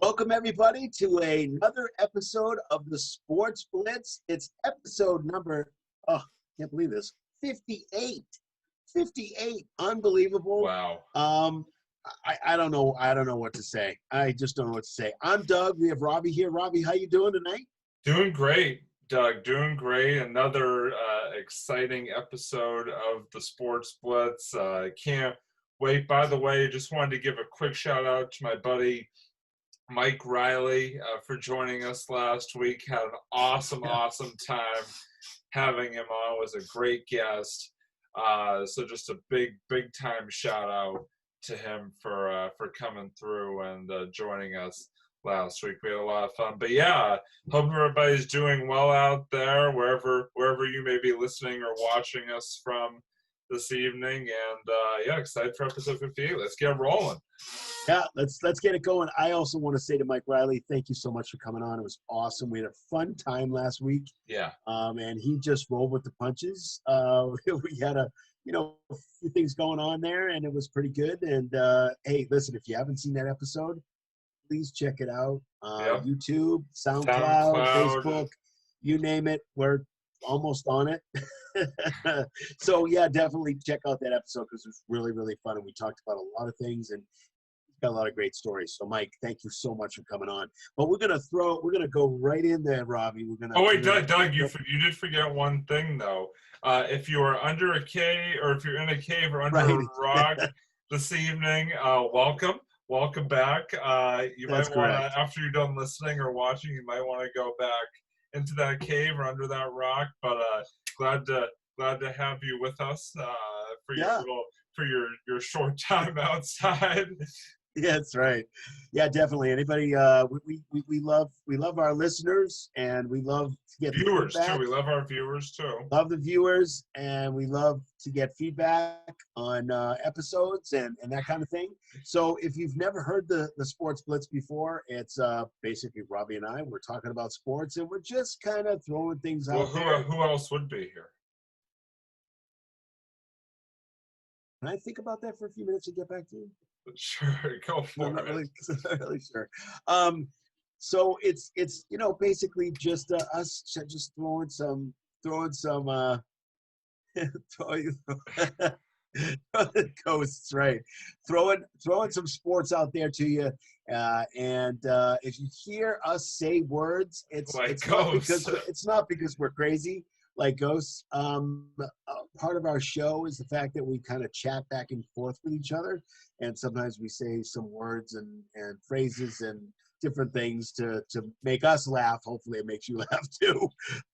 Welcome, everybody, to another episode of the Sports Blitz. It's episode number, can't believe this, 58. 58. Unbelievable. Wow. I don't know. I don't know what to say. I just don't know what to say. I'm Doug. We have Robbie here. Robbie, how you doing tonight? Doing great, Doug. Doing great. Another exciting episode of the Sports Blitz. Can't wait. By the way, just wanted to give a quick shout out to my buddy Mike Riley for joining us last week. Had an awesome time having him on. Was a great guest. So just a big time shout out to him for coming through and joining us last week. We had a lot of fun. But yeah, hope everybody's doing well out there, wherever you may be listening or watching us from this evening. And excited for episode 58. Let's get rolling. Yeah, let's get it going. I also want to say to Mike Riley, thank you so much for coming on. It was awesome. We had a fun time last week. Yeah. And he just rolled with the punches. We had a few things going on there, and it was pretty good. And hey, listen, if you haven't seen that episode, please check it out. YouTube, SoundCloud, Facebook, you name it. We're almost on it. So yeah, definitely check out that episode because it was really, really fun, and we talked about a lot of things and got a lot of great stories. So Mike, thank you so much for coming on. But we're gonna go right in there, Robbie. Doug, you did forget one thing though. If you are under a cave, or if you're in a cave or under a rock this evening, welcome back. You might want to, after you're done listening or watching, you might want to go back into that cave or under that rock. But glad to have you with us for your short time outside. Yeah, that's right. Yeah, definitely. Anybody, we love our listeners, and we love to get viewers feedback. Too. We love our viewers too. Love the viewers, and we love to get feedback on episodes and that kind of thing. So if you've never heard the Sports Blitz before, it's basically Robbie and I. We're talking about sports, and we're just kind of throwing things out there. Who else would be here? Can I think about that for a few minutes and get back to you? Sure, go for it. Not really sure. So it's basically just us just throwing some ghosts, right? Throwing some sports out there to you, and if you hear us say words, it's not because we're crazy like ghosts. Part of our show is the fact that we kind of chat back and forth with each other, and sometimes we say some words and phrases and different things to make us laugh. Hopefully it makes you laugh too.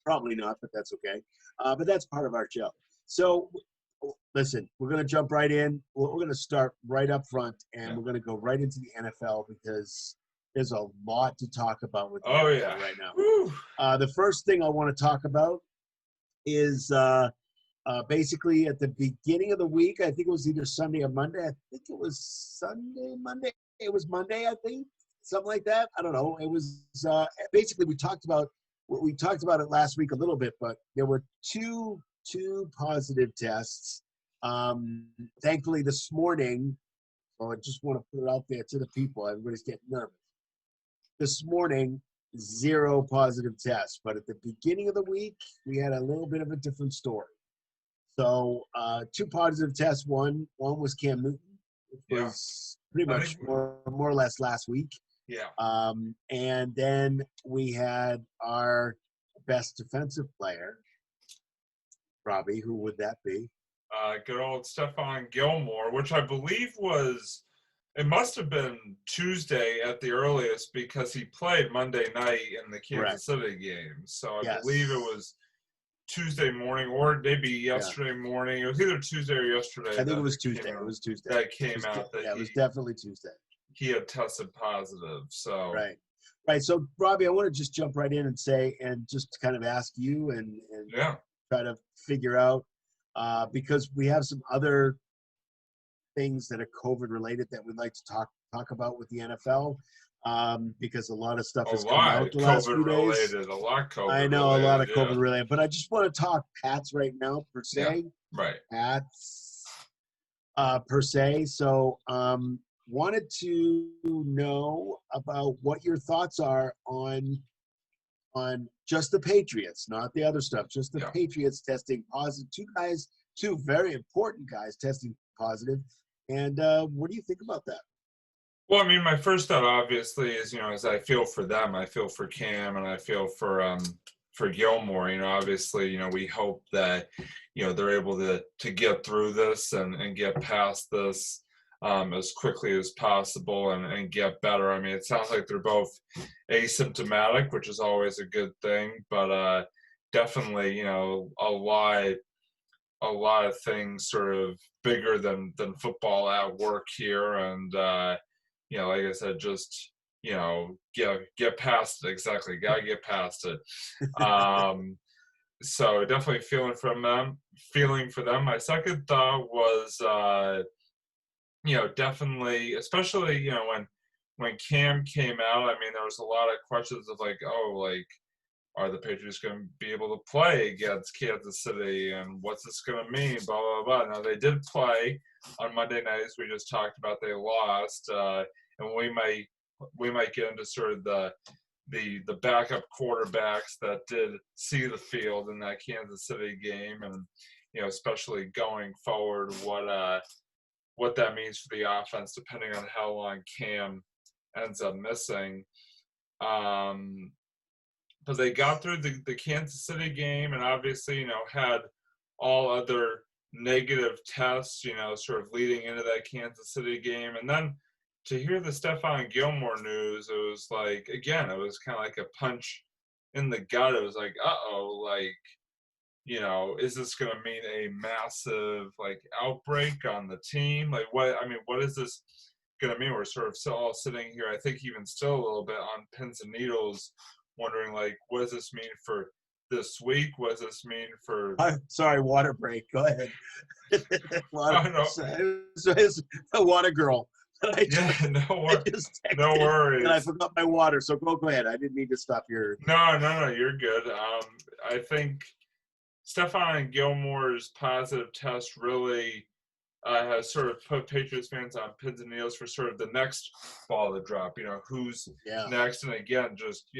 Probably not, but that's okay. But that's part of our show. So listen, we're going to jump right in. We're going to start right up front, and we're going to go right into the NFL because there's a lot to talk about with the NFL right now. The first thing I want to talk about is basically at the beginning of the week. I think it was either Sunday or Monday. I think it was Monday. It was Monday, I think, something like that. I don't know. It was basically we talked about it last week a little bit, but there were two positive tests. Thankfully, this morning. So I just want to put it out there to the people. Everybody's getting nervous. This morning, 0 positive tests, but at the beginning of the week, we had a little bit of a different story. So 2 positive tests. One was Cam Newton, which was pretty much more or less last week. Yeah. And then we had our best defensive player, Robbie. Who would that be? Good old Stephon Gilmore, which I believe it must have been Tuesday at the earliest because he played Monday night in the Kansas City game. So I believe it was Tuesday morning or maybe yesterday morning. It was either Tuesday or yesterday. I think it was Tuesday. It was Tuesday. That came out. It was definitely Tuesday. He had tested positive. So right. So Robbie, I want to just jump right in and say, and just kind of ask you and try to figure out because we have some other things that are COVID related that we'd like to talk about with the NFL because a lot of stuff has come out the last few days. A lot COVID I know a lot of COVID related, but I just want to talk Pats right now per se. Yeah, right. Pats per se. So wanted to know about what your thoughts are on just the Patriots, not the other stuff, just the Patriots testing positive. Two very important guys testing positive. And what do you think about that? Well, I mean, my first thought obviously is, as I feel for them, I feel for Cam and I feel for Gilmore. Obviously, we hope that, they're able to get through this and get past this as quickly as possible and get better. I mean, it sounds like they're both asymptomatic, which is always a good thing, but definitely, a lot of things sort of bigger than football at work here. And, like I said, just, get past it. Exactly. Got to get past it. So definitely feeling for them. My second thought was, definitely, especially, when Cam came out, I mean, there was a lot of questions of like, are the Patriots going to be able to play against Kansas City, and what's this going to mean? Blah blah blah. Now they did play on Monday night, as we just talked about. They lost, and we might get into sort of the backup quarterbacks that did see the field in that Kansas City game, and especially going forward, what that means for the offense, depending on how long Cam ends up missing. But they got through the Kansas City game, and obviously, had all other negative tests, sort of leading into that Kansas City game. And then to hear the Stephon Gilmore news, it was like, again, it was kind of like a punch in the gut. It was like, is this going to mean a massive, outbreak on the team? What is this going to mean? We're sort of all sitting here, I think even still a little bit on pins and needles, wondering, what does this mean for this week? What does this mean for... Sorry, water break. Go ahead. It's a water girl. No worries. And I forgot my water, so go ahead. I didn't mean to stop your... No, you're good. I think Stephon Gilmore's positive test really has sort of put Patriots fans on pins and needles for sort of the next ball to drop. Who's next, and again, just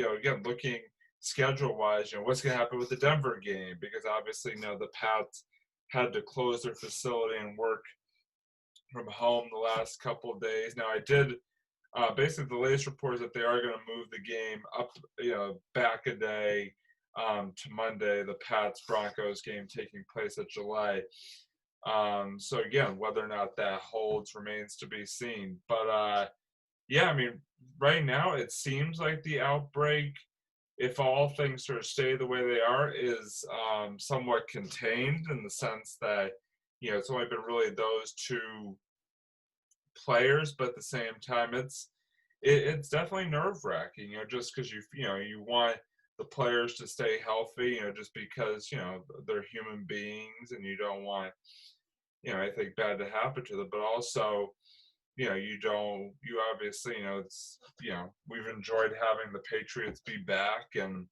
looking schedule-wise, what's going to happen with the Denver game, because obviously, the Pats had to close their facility and work from home the last couple of days. Now, I did basically the latest report is that they are going to move the game up, back a day to Monday. The Pats-Broncos game taking place at July. So again, whether or not that holds remains to be seen. But I mean, right now it seems like the outbreak, if all things sort of stay the way they are, is somewhat contained, in the sense that it's only been really those two players, but at the same time it's definitely nerve-wracking, just because you want the players to stay healthy, just because they're human beings, and you don't want anything bad to happen to them, but also you obviously it's we've enjoyed having the Patriots be back, and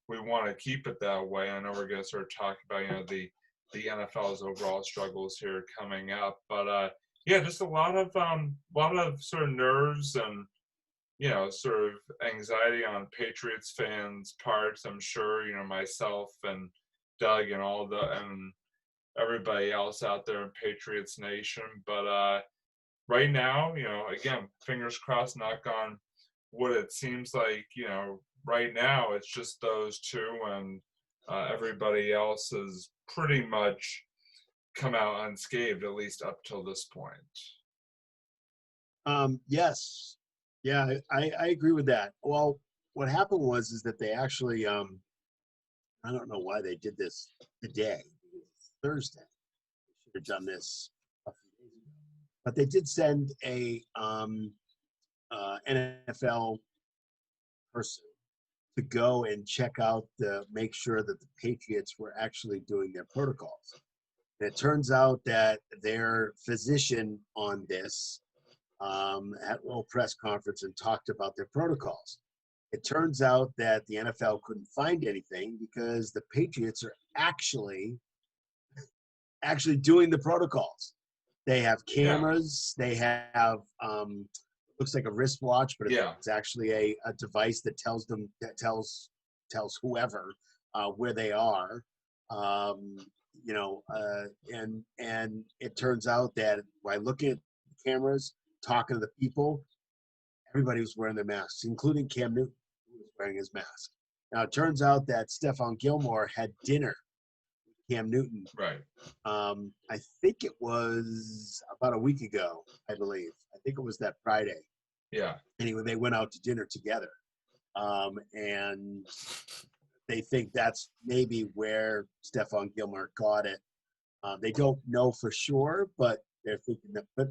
we want to keep it that way. I know we're going to sort of talk about the NFL's overall struggles here coming up, but just a lot of sort of nerves and sort of anxiety on Patriots fans' parts. I'm sure myself and Doug and and everybody else out there in Patriots Nation. But right now, again, fingers crossed, knock on wood, it seems like, right now it's just those two, and everybody else has pretty much come out unscathed, at least up till this point. Yes. Yeah, I agree with that. Well, what happened is that they actually, I don't know why they did this today. Thursday. They should have done this a few days ago. But they did send a NFL person to go and check out make sure that the Patriots were actually doing their protocols. And it turns out that their physician on this had a little press conference and talked about their protocols. It turns out that the NFL couldn't find anything because the Patriots are actually doing the protocols. They have cameras. They have looks like a wristwatch, but it's actually a device that tells whoever where they are. And it turns out that by looking at the cameras, talking to the people, everybody was wearing their masks, including Cam Newton, who was wearing his mask. Now, it turns out that Stephon Gilmore had dinner with Cam Newton. Right. I think it was about a week ago, I believe. I think it was that Friday. Yeah. Anyway, they went out to dinner together. And they think that's maybe where Stephon Gilmore got it. They don't know for sure, but they're thinking that, but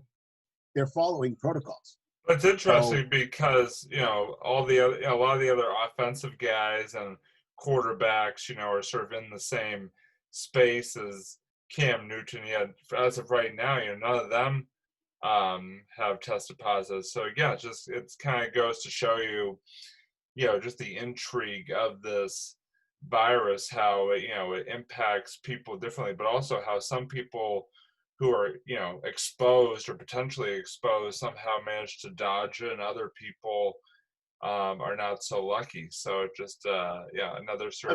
they're following protocols. It's interesting because, a lot of the other offensive guys and quarterbacks, are sort of in the same space as Cam Newton. Yet, as of right now, none of them have tested positive. So again, it kind of goes to show you, just the intrigue of this virus, how it impacts people differently, but also how some people who are exposed or potentially exposed somehow manage to dodge it, and other people are not so lucky. So just another sort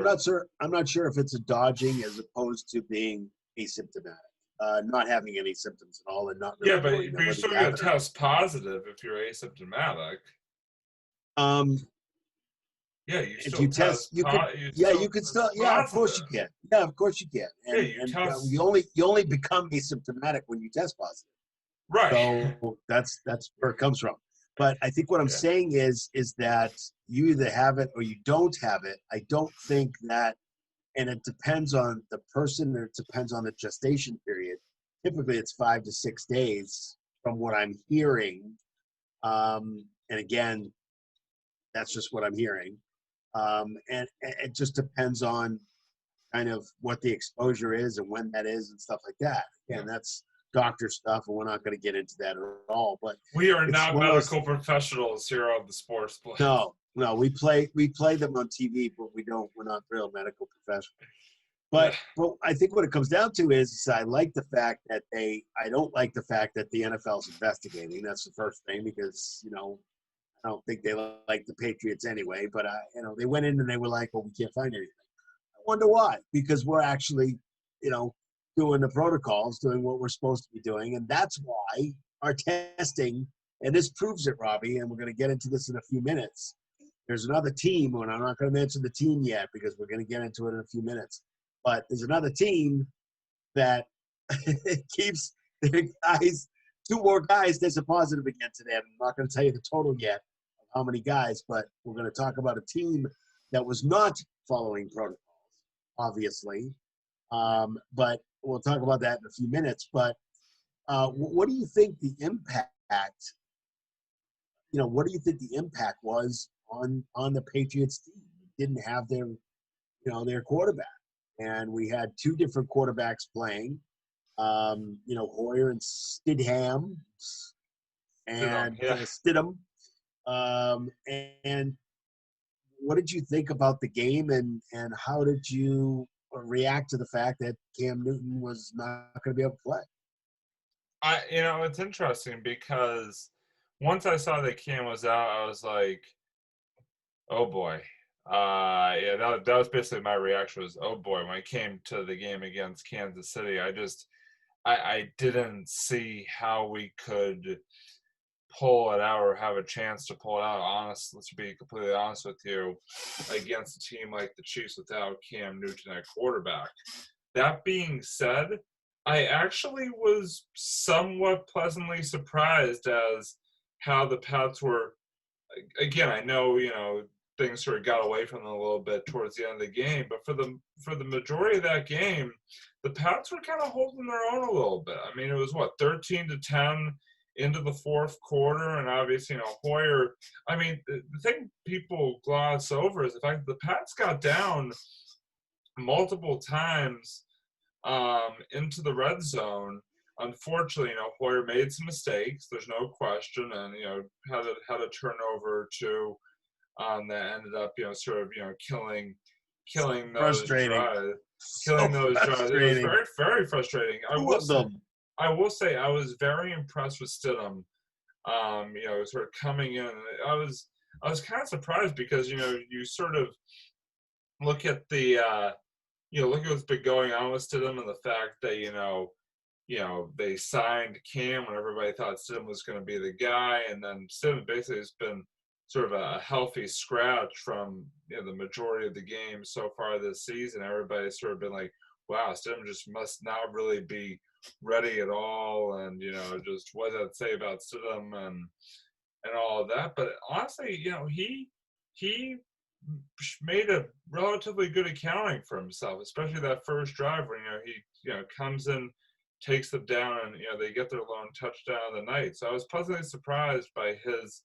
I'm not sure if it's a dodging as opposed to being asymptomatic, not having any symptoms at all, and not really but you're still going to test positive if you're asymptomatic. Yeah, you test. You can still. Yeah, of course you can. Yeah, of course you can. And you only become asymptomatic when you test positive. Right. So that's where it comes from. But I think what I'm saying is that you either have it or you don't have it. I don't think that, and it depends on the person, and it depends on the gestation period. Typically, it's 5 to 6 days from what I'm hearing. And again, that's just what I'm hearing. And it just depends on kind of what the exposure is and when that is and stuff like that. Again, that's doctor stuff, and we're not going to get into that at all. But we are not medical professionals here on the Sports Blitz. No, we play them on TV, but we're not real medical professionals. But I think what it comes down to is I like the fact that I don't like the fact that the NFL's investigating. That's the first thing, because I don't think they like the Patriots anyway, but they went in and they were like, well, we can't find anything. I wonder why, because we're actually, doing the protocols, doing what we're supposed to be doing. And that's why our testing, and this proves it, Robbie, and we're going to get into this in a few minutes. There's another team, and I'm not going to mention the team yet because we're going to get into it in a few minutes. But there's another team that keeps their guys, 2 more guys tested positive again today. I'm not going to tell you the total yet of how many guys, but we're going to talk about a team that was not following protocols, obviously. But we'll talk about that in a few minutes. But what do you think the impact? What do you think the impact was on the Patriots team? They didn't have their quarterback, and we had 2 different quarterbacks playing. Hoyer and Stidham, and Stidham. And what did you think about the game, and how did you react to the fact that Cam Newton was not going to be able to play? It's interesting because once I saw that Cam was out, I was like, oh boy. That was basically my reaction, was, oh boy. When I came to the game against Kansas City, I didn't see how we could pull it out or have a chance to pull it out. Let's be completely honest with you, against a team like the Chiefs without Cam Newton at quarterback. That being said, I actually was somewhat pleasantly surprised as how the Pats were. Again, I know things sort of got away from them a little bit towards the end of the game, but for the majority of that game, the Pats were kind of holding their own a little bit. I mean, it was 13-10 into the fourth quarter, and obviously, Hoyer. I mean, the thing people gloss over is the fact that the Pats got down multiple times into the red zone. Unfortunately, Hoyer made some mistakes. There's no question, and had a turnover too that ended up sort of killing those drives. Killing those drives. It was very, very frustrating. I will say I was very impressed with Stidham. Sort of coming in. I was kind of surprised because you sort of look at the look at what's been going on with Stidham and the fact that they signed Cam when everybody thought Stidham was going to be the guy, and then Stidham basically has been sort of a healthy scratch from the majority of the games so far this season. Everybody's sort of been like, wow, Stidham just must not really be ready at all, and just what does that say about Stidham and all of that. But honestly, he made a relatively good accounting for himself, especially that first drive where he comes in, takes them down, and they get their lone touchdown of the night. So I was pleasantly surprised by his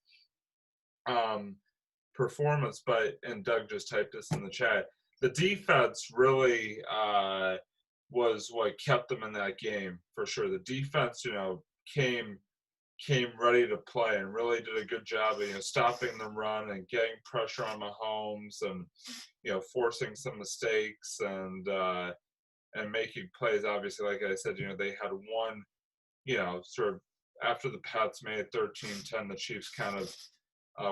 performance. And Doug just typed this in the chat. The defense really was what kept them in that game for sure. The defense, came ready to play and really did a good job of stopping the run and getting pressure on Mahomes and forcing some mistakes and making plays. Obviously, like I said, they had one sort of after the Pats made it 13-10, the Chiefs kind of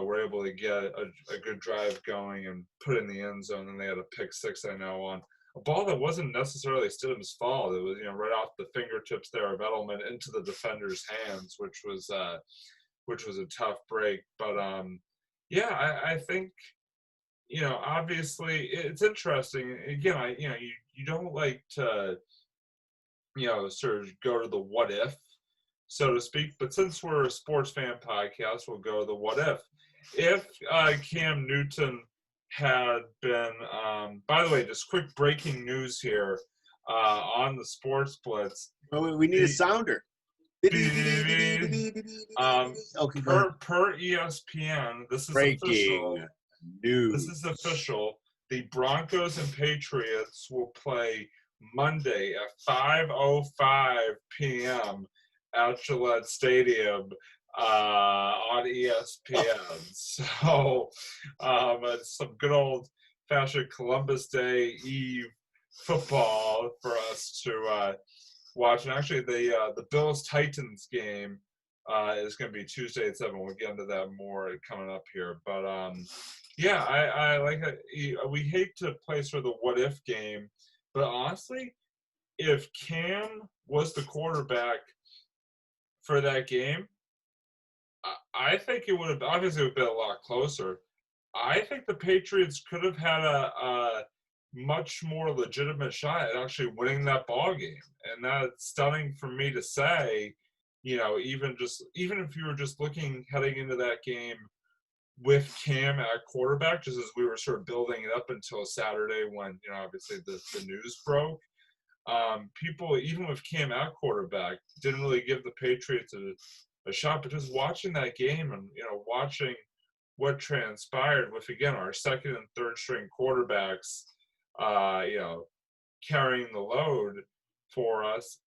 were able to get a good drive going and put it in the end zone. And they had a pick six, I know, on a ball that wasn't necessarily Stidham's fault. It was right off the fingertips there of Edelman into the defender's hands, which was a tough break. But I think obviously it's interesting. Again, you don't like to sort of go to the what if, so to speak. But since we're a sports fan podcast, we'll go to the what if. If Cam Newton had been, by the way, just quick breaking news here on the Sports Blitz. Oh, we need a sounder. Okay, per ESPN, this is breaking official. news. This is official. The Broncos and Patriots will play Monday at 5:05 p.m. at Gillette Stadium on ESPN. So it's some good old-fashioned Columbus Day Eve football for us to watch. And actually, the Bills-Titans game is going to be Tuesday at 7. We'll get into that more coming up here. But, I like it. We hate to play sort of the what-if game. But honestly, if Cam was the quarterback for that game, I think it would have obviously been a lot closer. I think the Patriots could have had a much more legitimate shot at actually winning that ball game, and that's stunning for me to say. Even if you were just looking heading into that game with Cam at quarterback, just as we were sort of building it up until Saturday when obviously the news broke. People, even with Cam at quarterback, didn't really give the Patriots a shot. But just watching that game and watching what transpired with, again, our second and third string quarterbacks, carrying the load for us,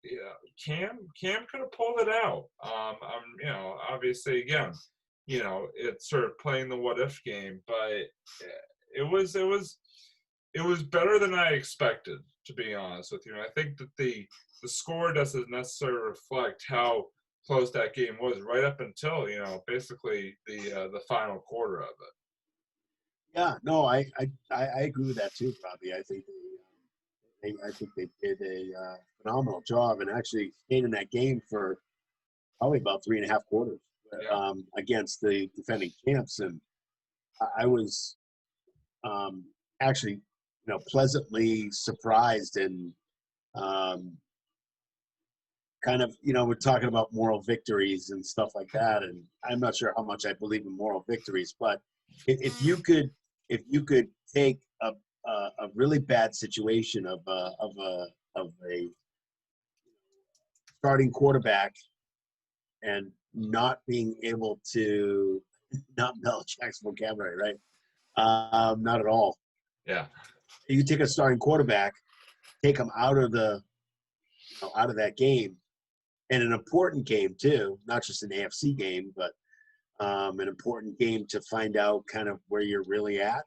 Cam could have pulled it out. Obviously, again, it's sort of playing the what if game, but it was better than I expected, to be honest with you. And I think that the score doesn't necessarily reflect how close that game was right up until basically the final quarter of it. Yeah, no, I agree with that too, Robbie. I think they did a phenomenal job and actually stayed in that game for probably about 3.5 quarters against the defending champs. And I was actually pleasantly surprised and kind of, we're talking about moral victories and stuff like that. And I'm not sure how much I believe in moral victories, but if you could take a really bad situation of a starting quarterback and not being able to, not Belichick's vocabulary, right? Not at all. Yeah. You take a starting quarterback, take him out of that game, and an important game too, not just an AFC game, but an important game to find out kind of where you're really at.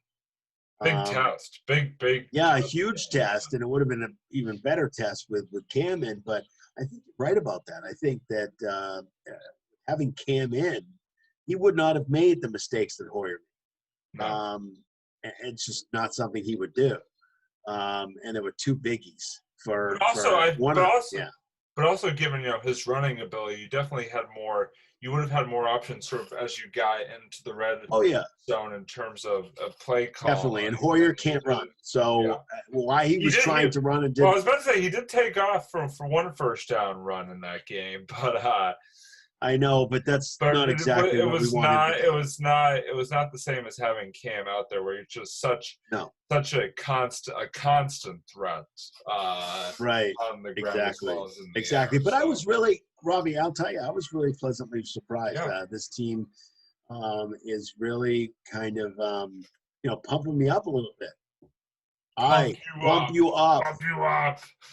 Big test, big. Yeah, a huge test, and it would have been an even better test with Cam in. But I think you're right about that. I think that having Cam in, he would not have made the mistakes that Hoyer made. No. It's just not something he would do. And there were two biggies for but also, yeah. But also, given his running ability, you definitely had more. You would have had more options, sort of, as you got into the red zone in terms of play call. Definitely, and Hoyer can't run, so why he was trying to run and didn't. Well, I was about to say he did take off for one first down run in that game, but I know, but that's not exactly what we want him to do. It was not the same as having Cam out there, where you're just such a constant threat. Right. On the ground exactly. But I was really, Robbie, I'll tell you, I was really pleasantly surprised. This team is really kind of pumping me up a little bit. I pump you up.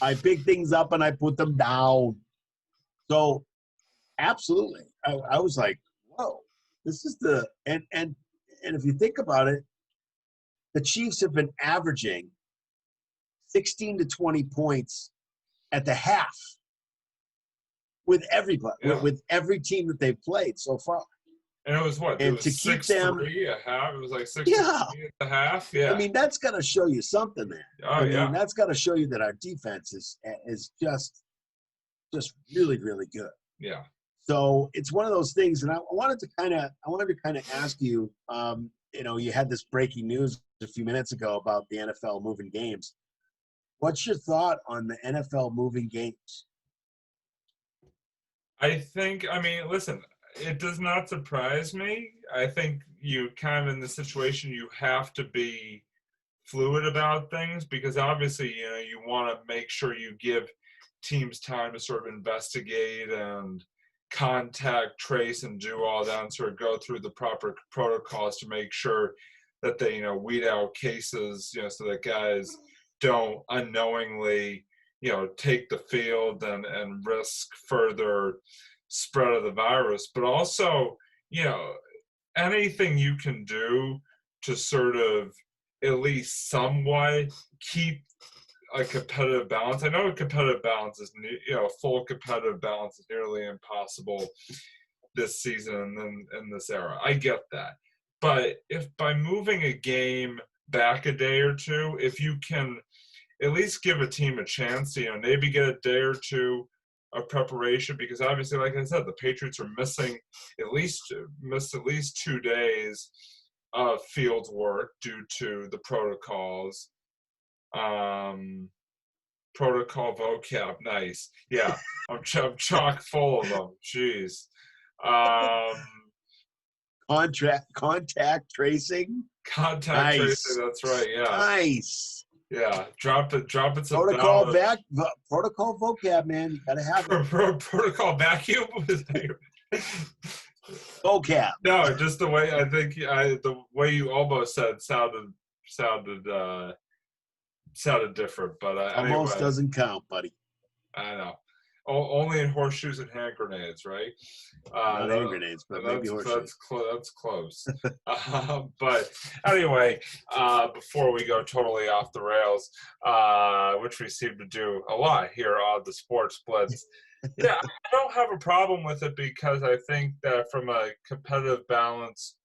I pick things up and I put them down. So absolutely. I was like, whoa, this is and if you think about it, the Chiefs have been averaging 16 to 20 points at the half with everybody, with every team that they've played so far. And it was what? And it was to keep them 6-3 a half. It was like 6-3 at the half. Yeah. I mean, that's got to show you something there. I mean, that's got to show you that our defense is just really, really good. Yeah. So it's one of those things, and I wanted to kind of ask you. You had this breaking news a few minutes ago about the NFL moving games. What's your thought on the NFL moving games? Listen, it does not surprise me. I think you kind of in the situation you have to be fluid about things because obviously, you want to make sure you give teams time to sort of investigate and contact, trace, and do all that and sort of go through the proper protocols to make sure that they, weed out cases, so that guys don't unknowingly, take the field and risk further spread of the virus. But also, anything you can do to sort of at least somewhat keep a competitive balance. I know a competitive balance is, full competitive balance is nearly impossible this season and in this era. I get that. But if by moving a game back a day or two, if you can at least give a team a chance to, maybe get a day or two of preparation, because obviously, like I said, the Patriots are missed at least 2 days of field work due to the protocols. Protocol vocab, nice. Yeah, I'm chock full of them. Jeez. Contact tracing. Contact tracing. That's right. Yeah. Nice. Yeah. Drop it. Protocol vocab, man. You gotta have it. Protocol vacuum. Vocab. No, just the way I think the way you almost said sounded different, but almost doesn't count, buddy. I know. Only in horseshoes and hand grenades, right? Not hand grenades, but maybe horseshoes. That's close. But anyway, before we go totally off the rails, which we seem to do a lot here on the Sports Blitz, I don't have a problem with it because I think that from a competitive balance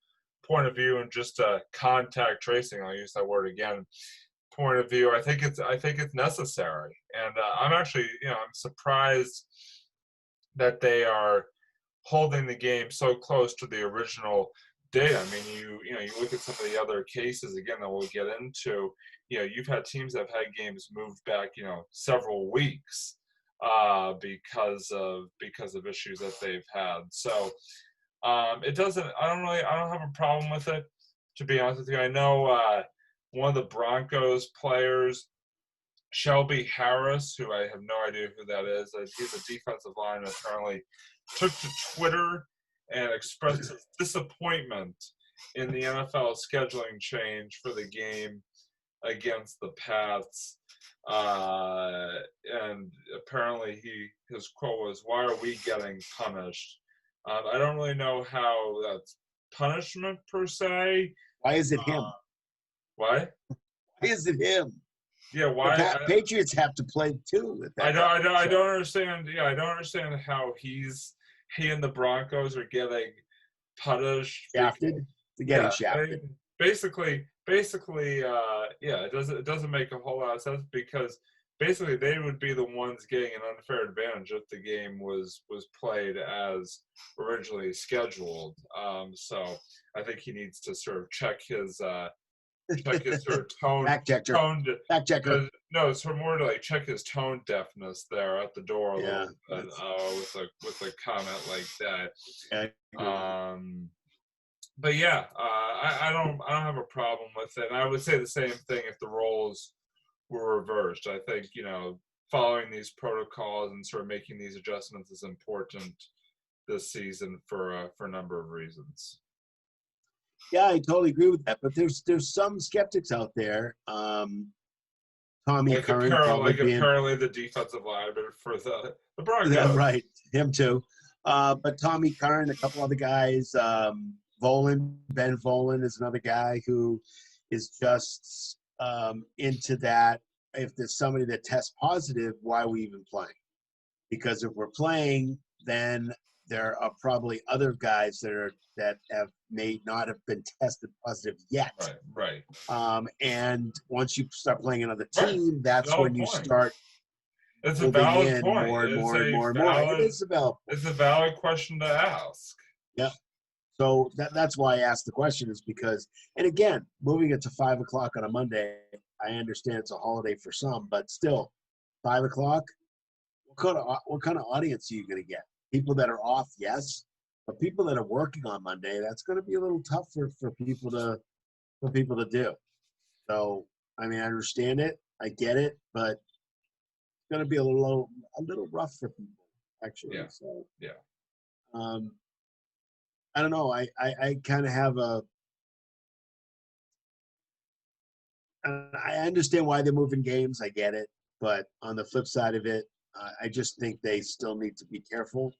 point of view and just a contact tracing, I'll use that word again, point of view, I think it's necessary, and I'm actually, I'm surprised that they are holding the game so close to the original date. I mean, you look at some of the other cases again that we'll get into. You've had teams that have had games moved back, several weeks because of issues that they've had. So it doesn't. I don't have a problem with it, to be honest with you. I know. One of the Broncos players, Shelby Harris, who I have no idea who that is, he's a defensive lineman, apparently took to Twitter and expressed his disappointment in the NFL scheduling change for the game against the Pats. And apparently his quote was, "Why are we getting punished?" I don't really know how that's punishment per se. Why is it him? What? Why is it him? Yeah, why? The Patriots have to play too. I don't understand. Yeah, I don't understand how he and the Broncos are getting punished. Shafted. They're getting shafted. Basically, yeah, it doesn't make a whole lot of sense because basically they would be the ones getting an unfair advantage if the game was played as originally scheduled. So I think he needs to sort of check his sort of Fact checker. No, it's more to like check his tone deafness there at the door a little bit, with a comment like that. Yeah, But yeah, I don't have a problem with it. And I would say the same thing if the roles were reversed. I think following these protocols and sort of making these adjustments is important this season for a number of reasons. Yeah, I totally agree with that. But there's some skeptics out there. Tommy Curran, apparently the defensive lineman for the Broncos. Yeah, right, him too. But Tommy Curran, a couple other guys. Ben Volen is another guy who is just into that. If there's somebody that tests positive, why are we even playing? Because if we're playing, then there are probably other guys that may not have been tested positive yet. Right. And once you start playing another team, that's when you start. It's a valid point. More and more. It is a valid point. It's a valid question to ask. Yeah. So that's why I asked the question, is because, and again, moving it to 5 o'clock on a Monday, I understand it's a holiday for some, but still, 5 o'clock. What kind of audience are you going to get? People that are off, yes, but people that are working on Monday, that's going to be a little tough for people to do. So, I mean, I understand it, I get it, but it's going to be a little rough for people, actually. Yeah. So, yeah. I don't know. I kind of have I understand why they're moving games. I get it, but on the flip side of it, I just think they still need to be careful,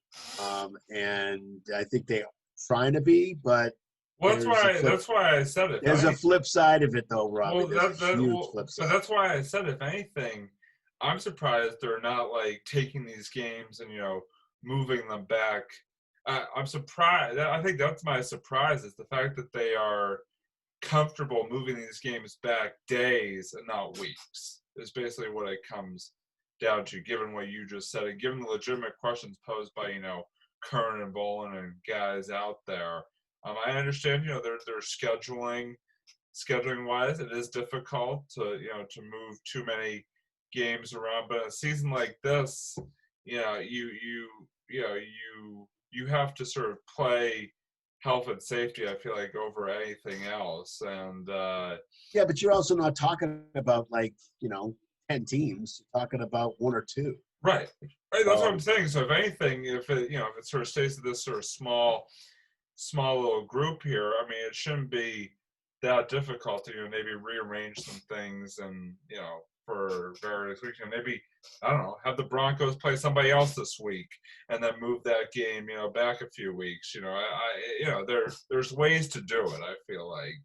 and I think they're trying to be. But that's why I said it. There's a flip side of it, though, Robbie. There's a huge flip side. But that's why I said, if anything, I'm surprised they're not like taking these games and moving them back. I'm surprised. I think that's my surprise, is the fact that they are comfortable moving these games back days and not weeks. Is basically what it comes down to, given what you just said, and given the legitimate questions posed by Curran and Volen and guys out there. I understand they're scheduling wise, it is difficult to move too many games around, but in a season like this, you have to sort of play health and safety, I feel like, over anything else. And yeah, but you're also not talking about 10 teams. You're talking about one or two. Right. That's what I'm saying. So if anything, if it sort of stays to this sort of small little group here, I mean, it shouldn't be that difficult to maybe rearrange some things and for various weeks. Maybe, I don't know, have the Broncos play somebody else this week and then move that game back a few weeks. There's ways to do it, I feel like.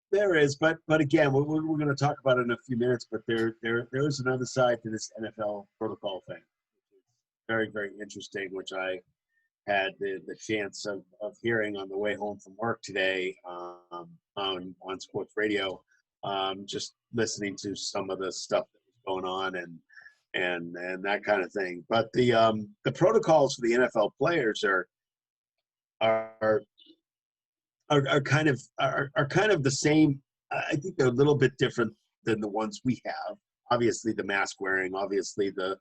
There is, but again, we're going to talk about it in a few minutes. But there is another side to this NFL protocol thing, very, very interesting, which I had the chance of hearing on the way home from work today on sports radio, just listening to some of the stuff that was going on and that kind of thing. But the protocols for the NFL players are kind of the same. I think they're a little bit different than the ones we have. Obviously, the mask wearing, obviously the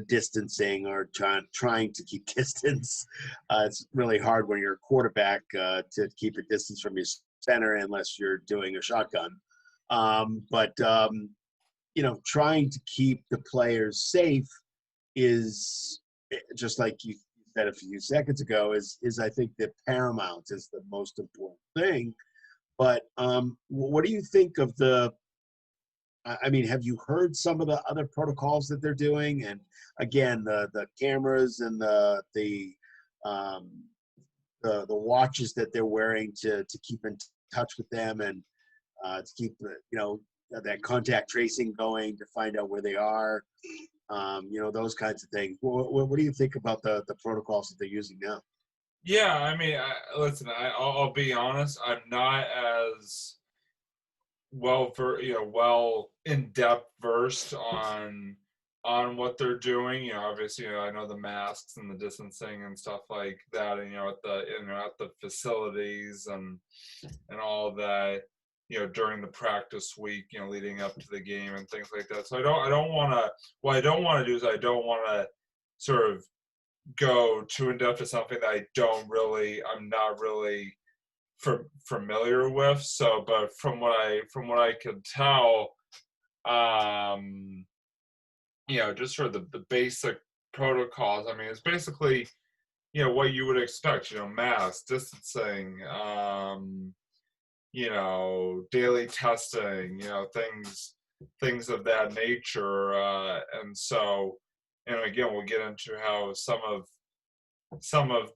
distancing, or trying to keep distance. It's really hard when you're a quarterback to keep a distance from your center unless you're doing a shotgun. But trying to keep the players safe is, just like you said a few seconds ago, is I think the paramount, is the most important thing. But what do you think of I mean, have you heard some of the other protocols that they're doing? And again, the cameras and the watches that they're wearing to keep in touch with them, and to keep that contact tracing going to find out where they are. Those kinds of things. What do you think about the protocols that they're using now? Yeah, I mean, listen, I'll be honest. I'm not as well in depth versed on what they're doing. Obviously, I know the masks and the distancing and stuff like that, and at the facilities and all that. During the practice week, leading up to the game and things like that. So I don't want to. What I don't want to do is I don't want to sort of go too in depth to something that I'm not really familiar with. So, but from what I can tell, just sort of the basic protocols. I mean, it's basically what you would expect. Masks, distancing, daily testing. Things of that nature. And so, again, we'll get into how some of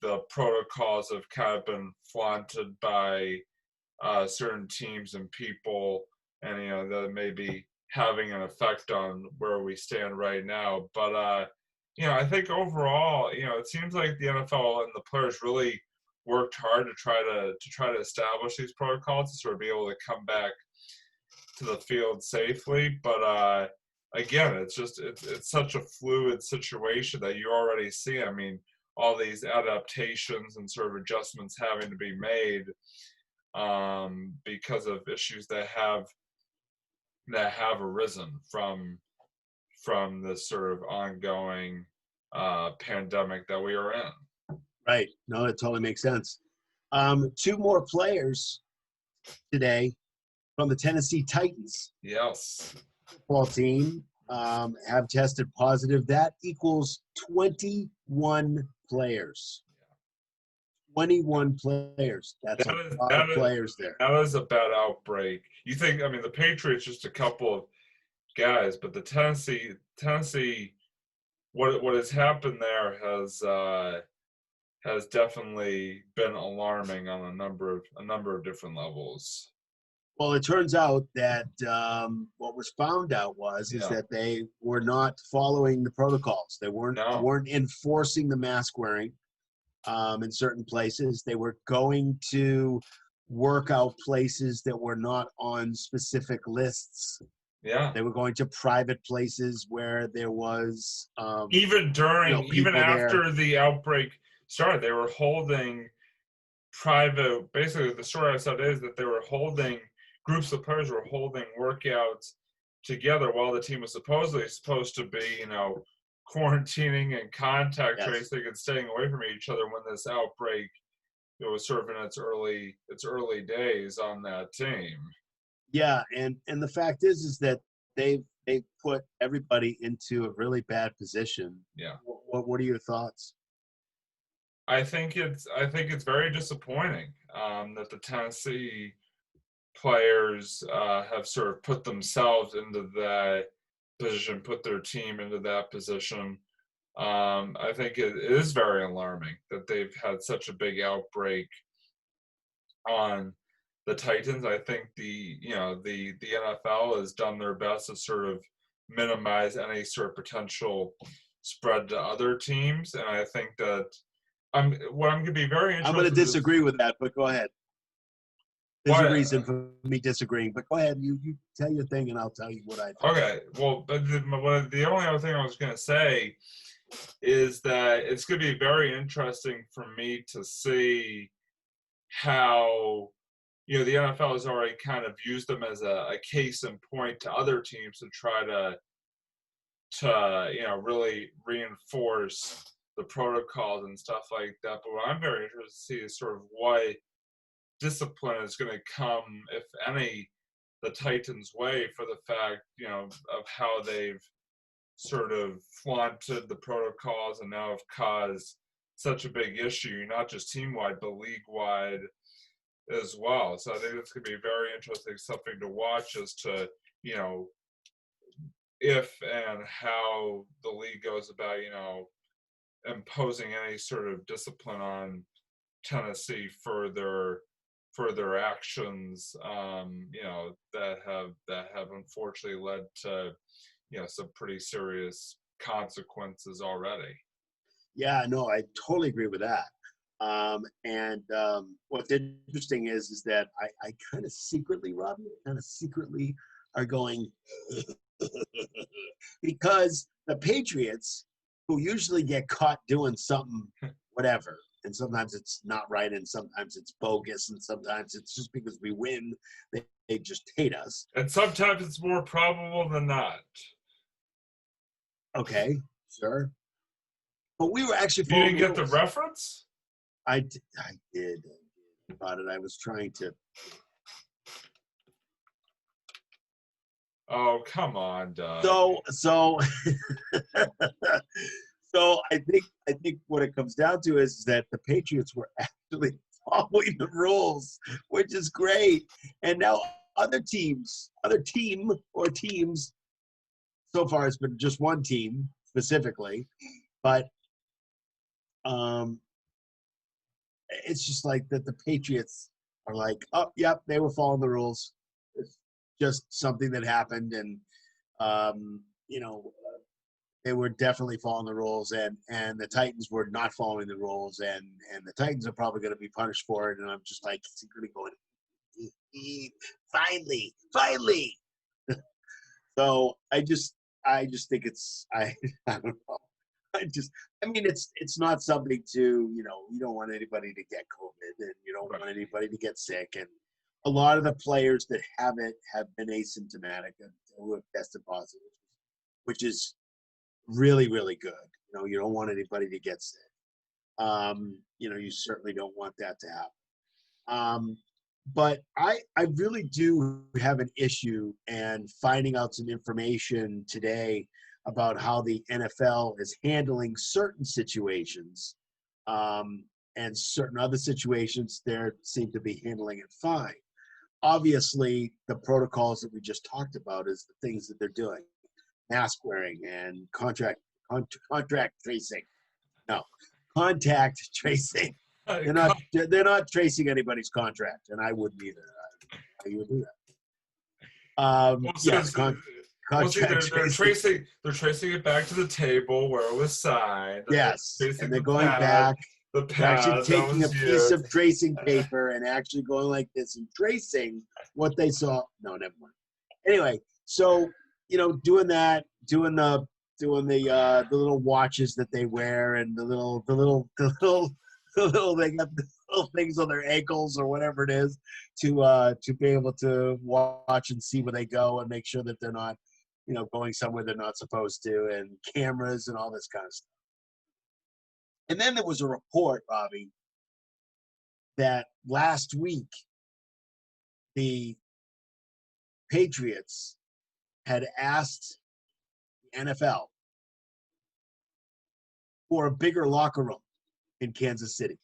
the protocols have kind of been flaunted by certain teams and people, and that may be having an effect on where we stand right now. But I think overall, it seems like the NFL and the players really worked hard to try to establish these protocols to sort of be able to come back to the field safely. But again, it's such a fluid situation that you already see. I mean, all these adaptations and sort of adjustments having to be made because of issues that have arisen from this sort of ongoing pandemic that we are in. Right. No, that totally makes sense. Two more players today from the Tennessee Titans. Yes. Football team have tested positive. That equals 21 players. 21 players. That's a lot of players there. That is a bad outbreak. You think, I mean, the Patriots, just a couple of guys, but the Tennessee, what has happened there has definitely been alarming on a number of different levels. Well, it turns out that what was found out is that they were not following the protocols. They weren't enforcing the mask wearing in certain places. They were going to workout places that were not on specific lists. Yeah. They were going to private places where there was even after the outbreak started, they were holding private. Basically, the story I said is that they were holding groups of players were holding workouts together while the team was supposed to be, quarantining and contact tracing and staying away from each other when this outbreak was sort of in its early days on that team. Yeah, and the fact is that they put everybody into a really bad position. Yeah. What are your thoughts? I think it's very disappointing that the Tennessee players have sort of put themselves into that position, put their team into that position. I think it is very alarming that they've had such a big outbreak on the Titans. I think the NFL has done their best to sort of minimize any sort of potential spread to other teams, and I think that I'm going to be very interested. I'm going to disagree with that, but go ahead. There's a reason for me disagreeing, but go ahead. You tell your thing, and I'll tell you what I think. Okay. Well, but the only other thing I was going to say is that it's going to be very interesting for me to see how the NFL has already kind of used them as a case in point to other teams to try to really reinforce the protocols and stuff like that. But what I'm very interested to see is sort of what discipline is going to come, if any, the Titans' way for the fact, of how they've sort of flaunted the protocols and now have caused such a big issue, not just team-wide, but league-wide as well. So I think it's going to be very interesting, something to watch as to, if and how the league goes about, imposing any sort of discipline on Tennessee for their for their actions, that have unfortunately led to, some pretty serious consequences already. Yeah, no, I totally agree with that. What's interesting is that I kind of secretly, Robbie, are going because the Patriots, who usually get caught doing something, whatever, and sometimes it's not right, and sometimes it's bogus, and sometimes it's just because we win, they just hate us. And sometimes it's more probable than not. Okay, sure. But we were actually You didn't get the reference? I did. About it. I was trying to. Oh, come on, Doug. So I think what it comes down to is that the Patriots were actually following the rules, which is great. And now other teams, so far it's been just one team specifically, but it's just like that the Patriots are like, oh, yep, they were following the rules. It's just something that happened, and they were definitely following the rules, and the Titans were not following the rules, and the Titans are probably going to be punished for it. And I'm just like secretly going, finally. So I just think it's I don't know. It's not something to, you don't want anybody to get COVID, and you don't want anybody to get sick. And a lot of the players that have it have been asymptomatic and who have tested positive, which is really, really good. You don't want anybody to get sick. You certainly don't want that to happen. But I really do have an issue and finding out some information today about how the NFL is handling certain situations, and certain other situations they seem to be handling it fine. Obviously, the protocols that we just talked about is the things that they're doing: mask wearing and contact tracing. No, contact tracing. They're not tracing anybody's contract, and I wouldn't either. How you would do that? They're tracing it back to the table where it was signed. Yes, and they're going back. They're actually taking a piece of tracing paper and actually going like this and tracing what they saw. No, never mind. Anyway, so doing that, doing the little watches that they wear, and the little they got the little things on their ankles or whatever it is to be able to watch and see where they go and make sure that they're not going somewhere they're not supposed to, and cameras and all this kind of stuff. And then there was a report, Robbie, that last week the Patriots had asked the NFL for a bigger locker room in Kansas City.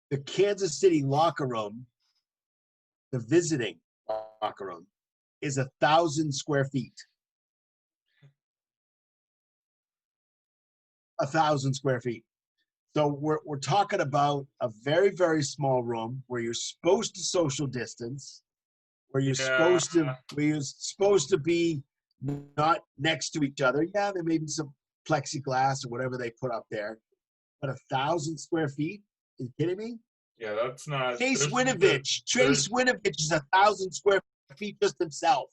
The Kansas City locker room, the visiting locker room, is 1,000 square feet. 1,000 square feet. So we're talking about a very, very small room where you're supposed to social distance, where you're supposed to be not next to each other. Yeah, there may be some plexiglass or whatever they put up there, but 1,000 square feet? Are you kidding me? Yeah, that's not. Trace Winovich is 1,000 square feet just himself.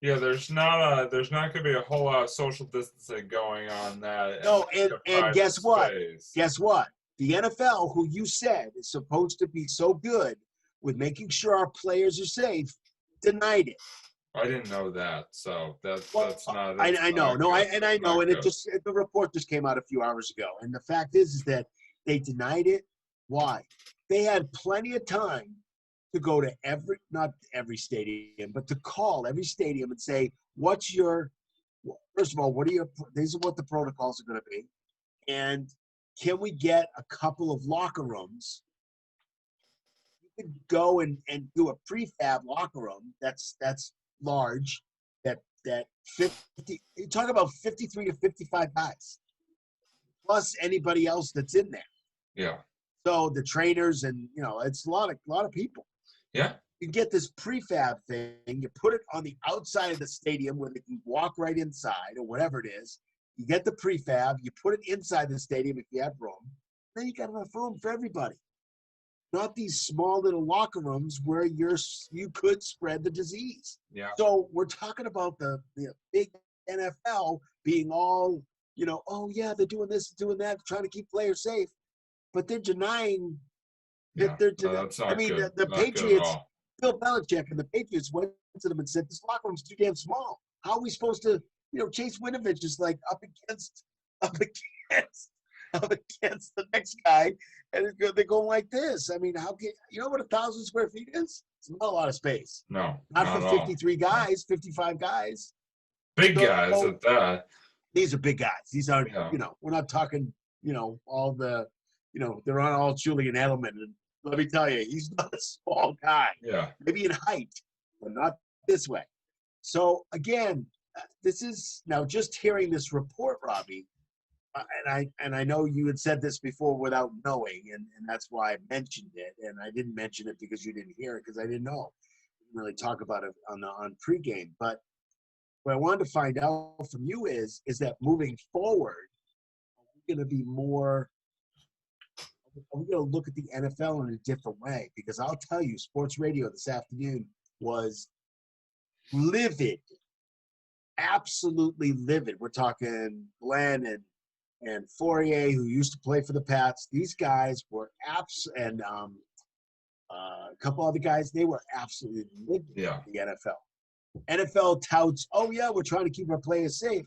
Yeah, there's not going to be a whole lot of social distancing going on that. No, and guess what? Guess what? The NFL, who you said is supposed to be so good with making sure our players are safe, denied it. I didn't know that, so that's not. I know, and the report just came out a few hours ago, and the fact is that they denied it. Why? They had plenty of time to go to not every stadium, but to call every stadium and say, first of all, these are what the protocols are going to be. And can we get a couple of locker rooms? You could go and do a prefab locker room that's large, that 50, you talk about 53 to 55 guys, plus anybody else that's in there. Yeah. So the trainers and, it's a lot of people. Yeah. You get this prefab thing, you put it on the outside of the stadium where they can walk right inside or whatever it is. You get the prefab, you put it inside the stadium if you have room. Then you got enough room for everybody. Not these small little locker rooms where you could spread the disease. Yeah. So we're talking about the big NFL being all, oh yeah, they're doing this, doing that, trying to keep players safe, but they're denying Yeah, that that's not good. The Not Patriots, good at all. Bill Belichick and the Patriots went to them and said, this locker room's too damn small. How are we supposed to, Chase Winovich is like up against the next guy, and they're going like this. I mean, how can you know what 1,000 square feet is? It's not a lot of space. No, not for 53 guys, 55 guys. Big guys at that. These are big guys. These are, we're not talking, all the, they're on all Julian Edelman. And let me tell you, he's not a small guy. Yeah. Maybe in height, but not this way. So again, this is now just hearing this report, Robbie. And I know you had said this before without knowing, and that's why I mentioned it. And I didn't mention it because you didn't hear it because I didn't know. We didn't really talk about it on pregame. But what I wanted to find out from you is that moving forward, are we going to be more? Are we going to look at the NFL in a different way? Because I'll tell you, sports radio this afternoon was livid, absolutely livid. We're talking Glenn and Fourier, who used to play for the Pats. These guys were and a couple other guys, they were absolutely livid at the NFL. NFL touts, oh yeah, we're trying to keep our players safe.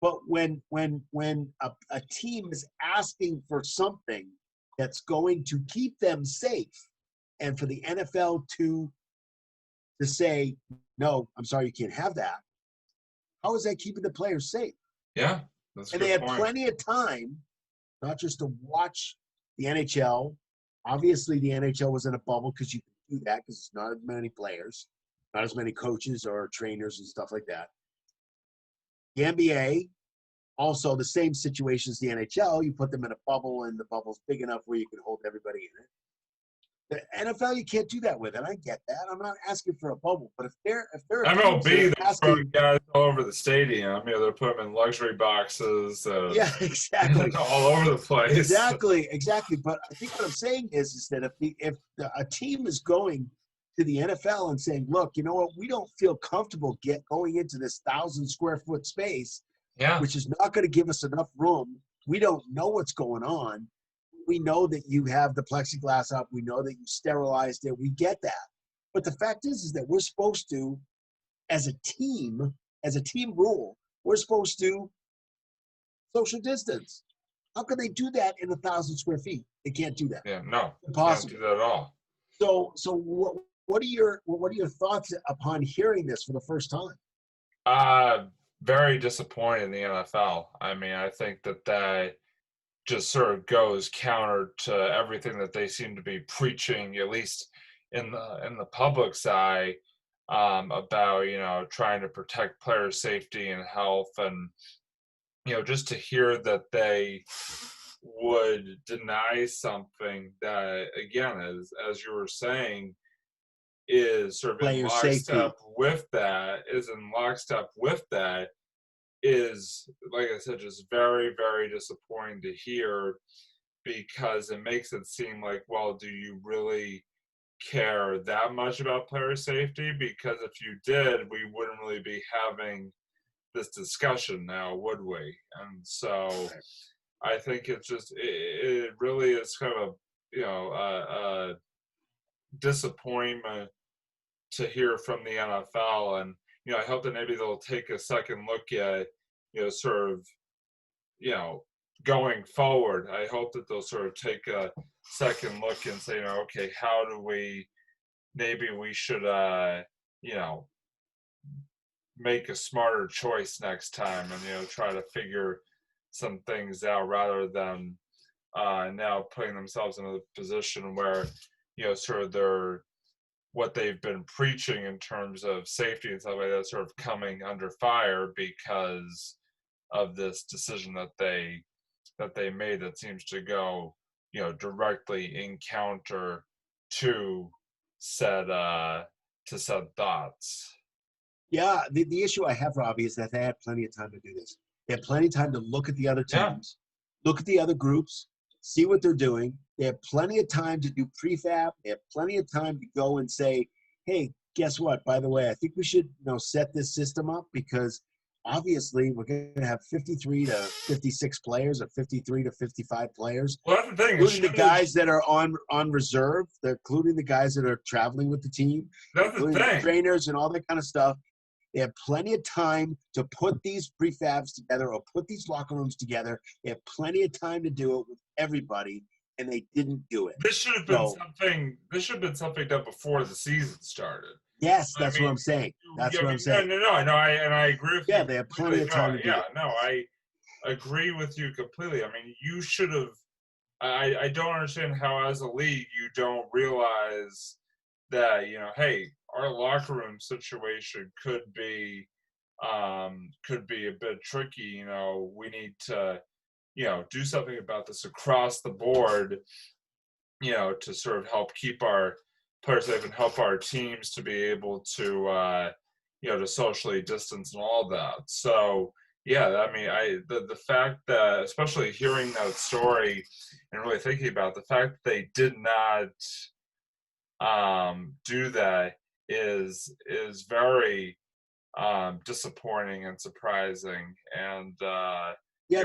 But when a team is asking for something that's going to keep them safe, and for the NFL to say, no, I'm sorry, you can't have that, how is that keeping the players safe? Yeah, that's a and good they had point. plenty of time, not just to watch the NHL. Obviously, the NHL was in a bubble because you can do that because it's not as many players, not as many coaches or trainers and stuff like that. The NBA, also the same situation as the NHL. You put them in a bubble, and the bubble's big enough where you can hold everybody in it. The NFL, you can't do that with, and I get that. I'm not asking for a bubble, but if they're MLB, they're throwing guys all over the stadium. They're putting them in luxury boxes. Yeah, exactly. All over the place. Exactly. But I think what I'm saying is that if a team is going to the NFL and saying, look, you know what, we don't feel comfortable going into this 1,000 square foot space, which is not going to give us enough room. We don't know what's going on. We know that you have the plexiglass up. We know that you sterilized it. We get that. But the fact is that we're supposed to, as a team rule, we're supposed to social distance. How can they do that in 1,000 square feet? They can't do that. Yeah, no, impossible. Can't do that at all. So what are your thoughts upon hearing this for the first time? Very disappointed in the NFL. I mean, I think that just sort of goes counter to everything that they seem to be preaching, at least in the public's eye, about trying to protect player safety and health, and just to hear that they would deny something that, again, as you were saying, is sort of in lockstep with that, is, like I said, just very, very disappointing to hear, because it makes it seem like, well, do you really care that much about player safety? Because if you did, we wouldn't really be having this discussion now, would we? And so I think it's just, it really is kind of a disappointment to hear from the NFL. And I hope that maybe they'll take a second look at sort of going forward. I hope that they'll sort of take a second look and say, okay, how do we should make a smarter choice next time, and try to figure some things out, rather than now putting themselves in a position where sort of what they've been preaching in terms of safety and stuff like that sort of coming under fire because of this decision that they made that seems to go directly encounter to said thoughts. Yeah, the issue I have, Robbie, is that they had plenty of time to do this. They had plenty of time to look at the other Yeah. teams, look at the other groups, see what they're doing. They have plenty of time to do prefab. They have plenty of time to go and say, hey, guess what? By the way, I think we should set this system up because obviously we're going to have 53 to 56 players or 53 to 55 players, Well, that's the thing. including the guys that are on reserve, including the guys that are traveling with the team, That's the including thing. the trainers and all that kind of stuff. They have plenty of time to put these prefabs together or put these locker rooms together. They have plenty of time to do it with everybody, and they didn't do it. This should have been something. This should have been something done before the season started. Yes, that's what I'm saying. That's what I'm saying. No, I agree with you. Yeah, they have plenty of time to do it. No, I agree with you completely. I mean, you should have. I don't understand how, as a league, you don't realize that hey, our locker room situation could be a bit tricky. We need to do something about this across the board. To sort of help keep our players safe and help our teams to be able to to socially distance and all that. So yeah, I mean, the fact that, especially hearing that story and really thinking about the fact that they did not do that is very disappointing and surprising. And yeah,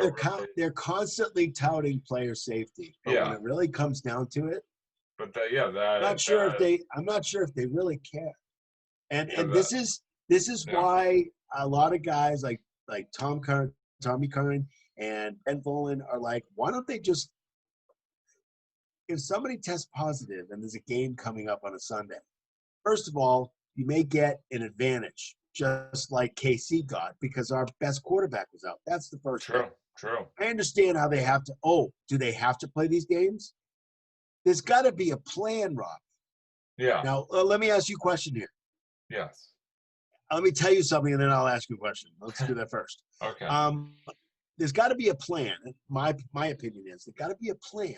they're constantly touting player safety, but when it really comes down to it, I'm not sure if they really care. And this is why a lot of guys like Tommy Curran and Ben Volen are like, why don't they just, if somebody tests positive and there's a game coming up on a Sunday, first of all, you may get an advantage, just like KC got, because our best quarterback was out. That's the first thing. True. I understand how they have to. Oh, do they have to play these games? There's got to be a plan, Rob. Yeah. Now, let me ask you a question here. Yes. Let me tell you something, and then I'll ask you a question. Let's do that first. Okay. There's got to be a plan. My opinion is there's got to be a plan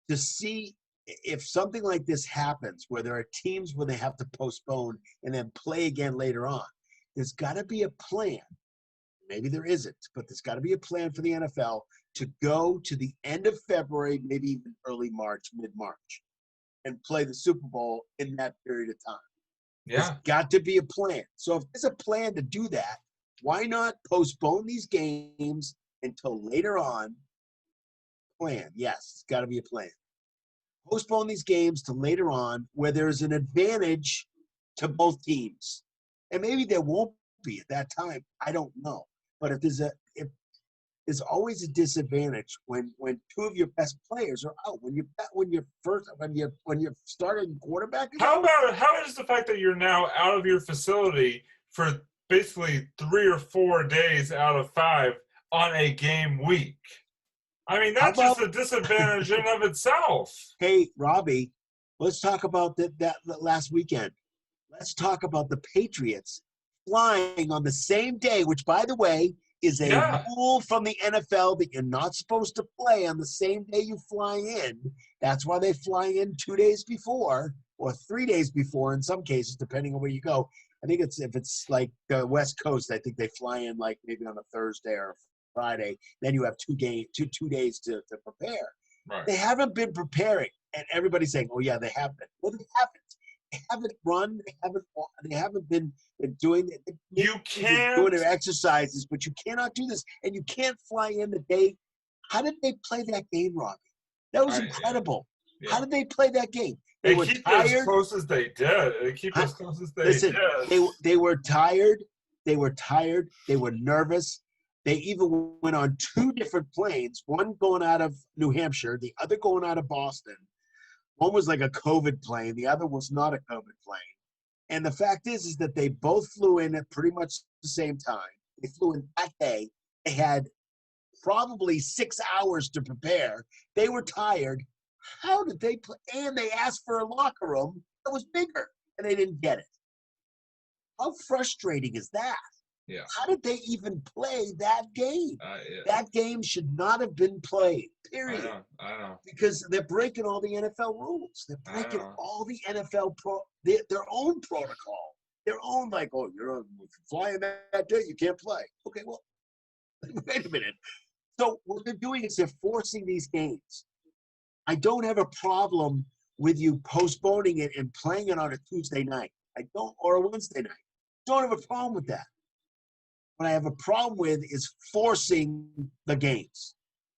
to see if something like this happens, where there are teams where they have to postpone and then play again later on. There's got to be a plan. Maybe there isn't, but there's got to be a plan for the NFL to go to the end of February, maybe even early March, mid-March, and play the Super Bowl in that period of time. Yeah. There's got to be a plan. So if there's a plan to do that, why not postpone these games until later on? Plan. Yes, it's got to be a plan. Postpone these games to later on where there's an advantage to both teams. And maybe there won't be at that time. I don't know. But if there's always a disadvantage when two of your best players are out. When you're starting quarterback. How is the fact that you're now out of your facility for basically 3 or 4 days out of 5 on a game week? I mean, that's just a disadvantage in of itself. Hey, Robbie, let's talk about that last weekend. Let's talk about the Patriots flying on the same day, which, by the way, is a rule from the NFL that you're not supposed to play on the same day you fly in. That's why they fly in 2 days before or 3 days before in some cases, depending on where you go. I think if it's like the West Coast, I think they fly in like maybe on a Thursday or Friday. Then you have 2 days to prepare. Right. They haven't been preparing, and everybody's saying, "Oh yeah, they have been." Well, they haven't. They haven't run. They haven't been doing it. You can't doing their exercises, but you cannot do this, and you can't fly in the day. How did they play that game, Robbie? That was incredible. Yeah. How did they play that game? They were tired. As close as they did. They keep as close as they did. They were tired. They were tired. They were nervous. They even went on 2 different planes, one going out of New Hampshire, the other going out of Boston. One was like a COVID plane. The other was not a COVID plane. And the fact is that they both flew in at pretty much the same time. They flew in that day. They had probably 6 hours to prepare. They were tired. How did they play? And they asked for a locker room that was bigger, and they didn't get it. How frustrating is that? Yeah. How did they even play that game? Yeah. That game should not have been played, period. I know. Because they're breaking all the NFL rules. They're breaking all the NFL their own protocol. Their own, like, oh, you're flying that day, you can't play. Okay, well, wait a minute. So what they're doing is they're forcing these games. I don't have a problem with you postponing it and playing it on a Tuesday night. I don't, or a Wednesday night. Don't have a problem with that. What I have a problem with is forcing the games,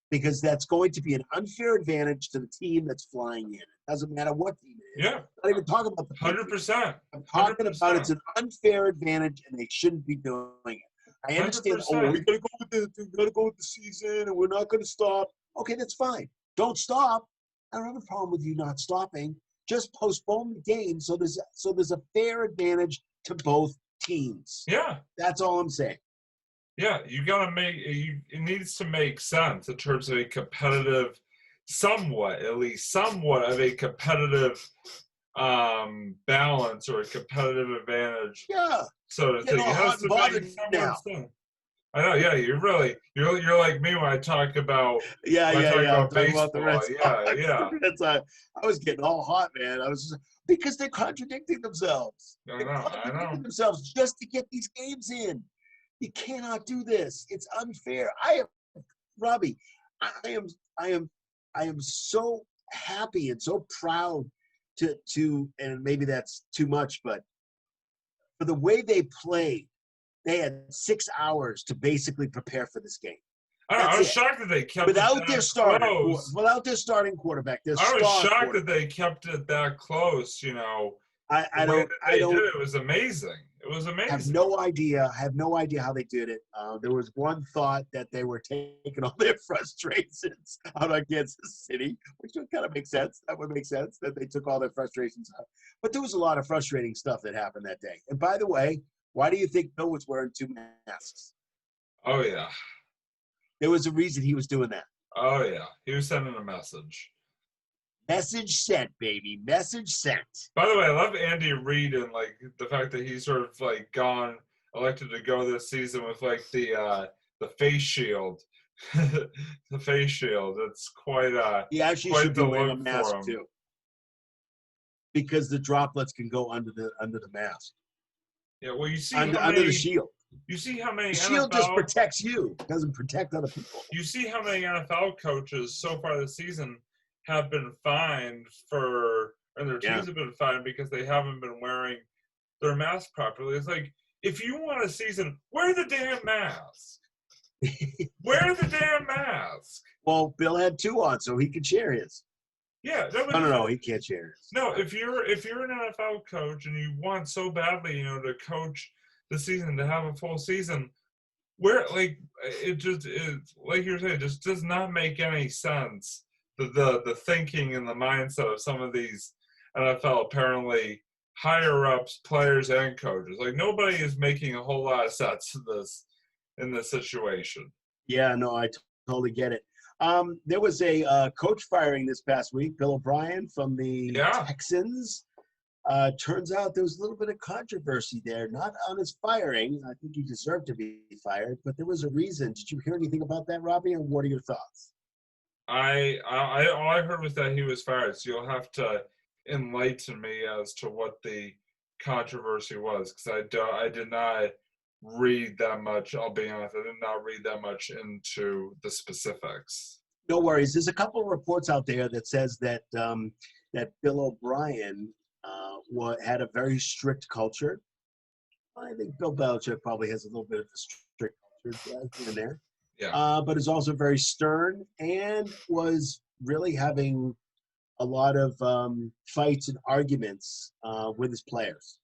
because that's going to be an unfair advantage to the team that's flying in. It doesn't matter what team it is. Yeah. I'm not even talking about the 100%. I'm talking about it's an unfair advantage, and they shouldn't be doing it. I understand. 100%. Oh, we gotta go with the season, and we're not gonna stop. Okay, that's fine. Don't stop. I don't have a problem with you not stopping. Just postpone the game so there's a fair advantage to both teams. Yeah. That's all I'm saying. Yeah, you gotta it needs to make sense in terms of a competitive, at least somewhat of a competitive balance or a competitive advantage. Yeah. So it has to make somewhat sense. I know, yeah, you're like me when I talk about about baseball. The Red Sox. Yeah. I was getting all hot, man. Because they're contradicting themselves. I know. Themselves just to get these games in. You cannot do this. It's unfair. Robbie, I am so happy and so proud to and maybe that's too much, but for the way they played, they had 6 hours to basically prepare for this game. I was shocked that they kept without their starting quarterback. I was shocked that they kept it that close. You know, I don't. It was amazing. It was amazing. I have no idea how they did it. There was one thought that they were taking all their frustrations out on Kansas City, which would kind of make sense. That would make sense that they took all their frustrations out. But there was a lot of frustrating stuff that happened that day. And by the way, why do you think Bill was wearing 2 masks? Oh, yeah. There was a reason he was doing that. Oh, yeah. He was sending a message. Message sent, baby. Message sent. By the way, I love Andy Reid and like the fact that he's sort of like elected to go this season with like the face shield. The face shield. It's quite he actually should be wearing a mask too. Because the droplets can go under the mask. Yeah, well, you see under the shield. You see how many the shield just protects you. It doesn't protect other people. You see how many NFL coaches so far this season have been fined and their teams have been fined because they haven't been wearing their mask properly. It's like, if you want a season, wear the damn mask. Wear the damn mask. Well, Bill had 2 on, so he could share his. Yeah. No, he can't share his. No, if you're an NFL coach and you want so badly, to coach the season, to have a full season, where like it just is, like you're saying, just does not make any sense. The thinking and the mindset of some of these NFL apparently higher ups, players and coaches. Like nobody is making a whole lot of sense in this situation. Yeah, no, I totally get it. There was a coach firing this past week, Bill O'Brien from the Texans. Turns out there was a little bit of controversy there, not on his firing. I think he deserved to be fired, but there was a reason. Did you hear anything about that, Robbie, and what are your thoughts? All I heard was that he was fired, so you'll have to enlighten me as to what the controversy was, because I did not read that much. I'll be honest, I did not read that much into the specifics. No worries. There's a couple of reports out there that says that that Bill O'Brien had a very strict culture. I think Bill Belichick probably has a little bit of a strict culture in there. Yeah. But is also very stern and was really having a lot of fights and arguments with his players.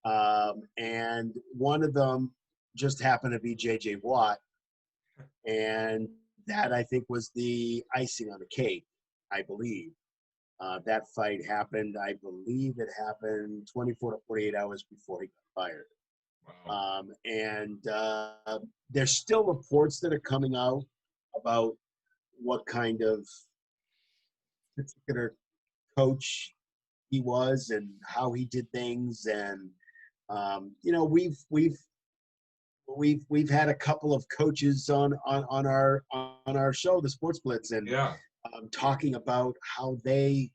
And one of them just happened to be J.J. Watt. And that, I think, was the icing on the cake, I believe. That fight happened, I believe it happened 24 to 48 hours before he got fired. Wow. And there's still reports that are coming out about what kind of particular coach he was and how he did things. And, we've we've had a couple of coaches on our show, the Sports Blitz, and talking about how they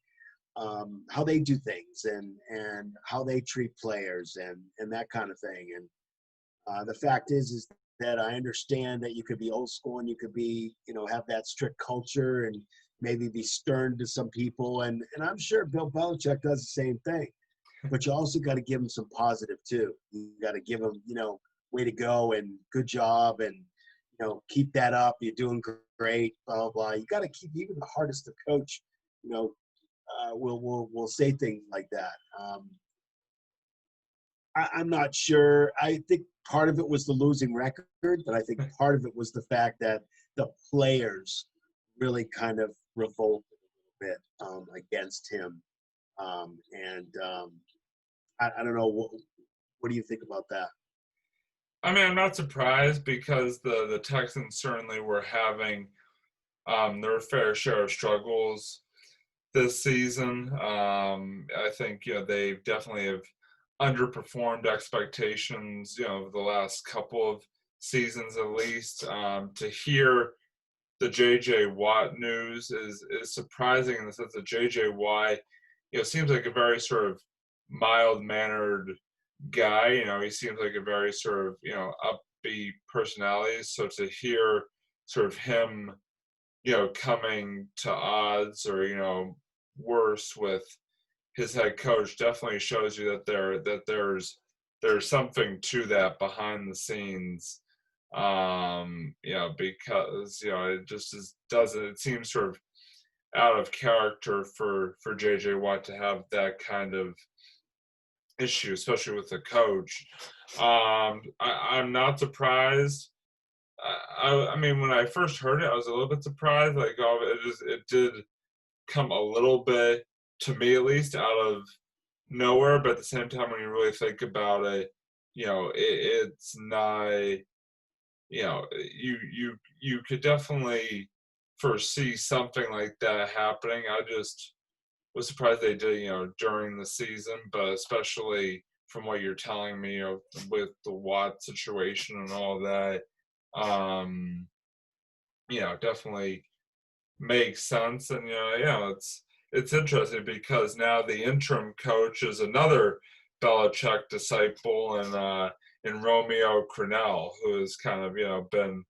do things and how they treat players and that kind of thing. And the fact is that I understand that you could be old school and you could be, have that strict culture and maybe be stern to some people. And I'm sure Bill Belichick does the same thing. But you also got to give him some positive too. You got to give him, way to go and good job and, keep that up. You're doing great, blah, blah, blah. You got to keep, even the hardest of coach, will say things like that. I'm not sure. I think part of it was the losing record, but I think part of it was the fact that the players really kind of revolted a little bit against him. I don't know. What do you think about that? I mean, I'm not surprised because the Texans certainly were having their fair share of struggles this season. I think they definitely have underperformed expectations. The last couple of seasons at least. To hear the J.J. Watt news is surprising in the sense that J.J. Watt, seems like a very sort of mild-mannered guy. He seems like a very sort of upbeat personality. So to hear sort of him, coming to odds or worse with his head coach definitely shows you that there's something to that behind the scenes. Because it just it seems sort of out of character for J.J. Watt to have that kind of issue, especially with the coach. I'm not surprised. I mean, when I first heard it, I was a little bit surprised. Like, it did come a little bit, to me at least, out of nowhere. But at the same time, when you really think about it, it's not. You could definitely foresee something like that happening. I just was surprised they did, during the season, but especially from what you're telling me with the Watt situation and all that, definitely makes sense. And, it's interesting because now the interim coach is another Belichick disciple and Romeo Crennel, who has kind of, been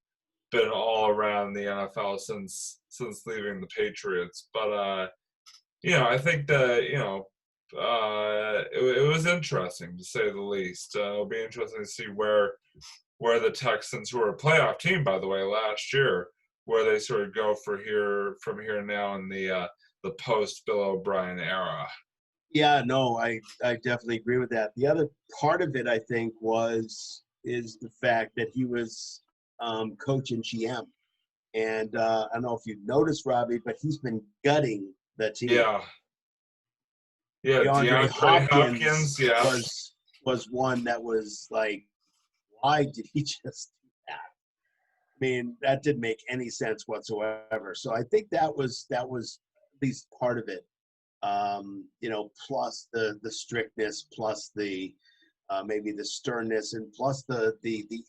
all around the NFL since leaving the Patriots. But, I think that, it was interesting to say the least. It'll be interesting to see where the Texans, who were a playoff team, by the way, last year, where they sort of go from here now in the post Bill O'Brien era. Yeah, no, I definitely agree with that. The other part of it, I think, is the fact that he was coach and GM. And I don't know if you've noticed, Robbie, but he's been gutting the team. Yeah. Yeah, DeAndre Hopkins yeah. was one that was like, why did he just do that? I mean, that didn't make any sense whatsoever. So I think that was at least part of it. Plus the strictness, plus the maybe the sternness, and plus the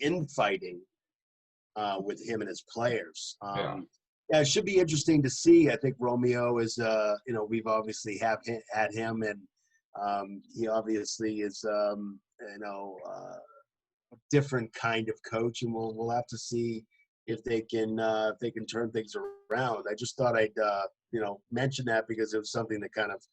infighting with him and his players. Yeah, it should be interesting to see. I think Romeo is, we've obviously had him, and he obviously is, a different kind of coach, and we'll have to see if they can turn things around. I just thought I'd mention that because it was something that kind of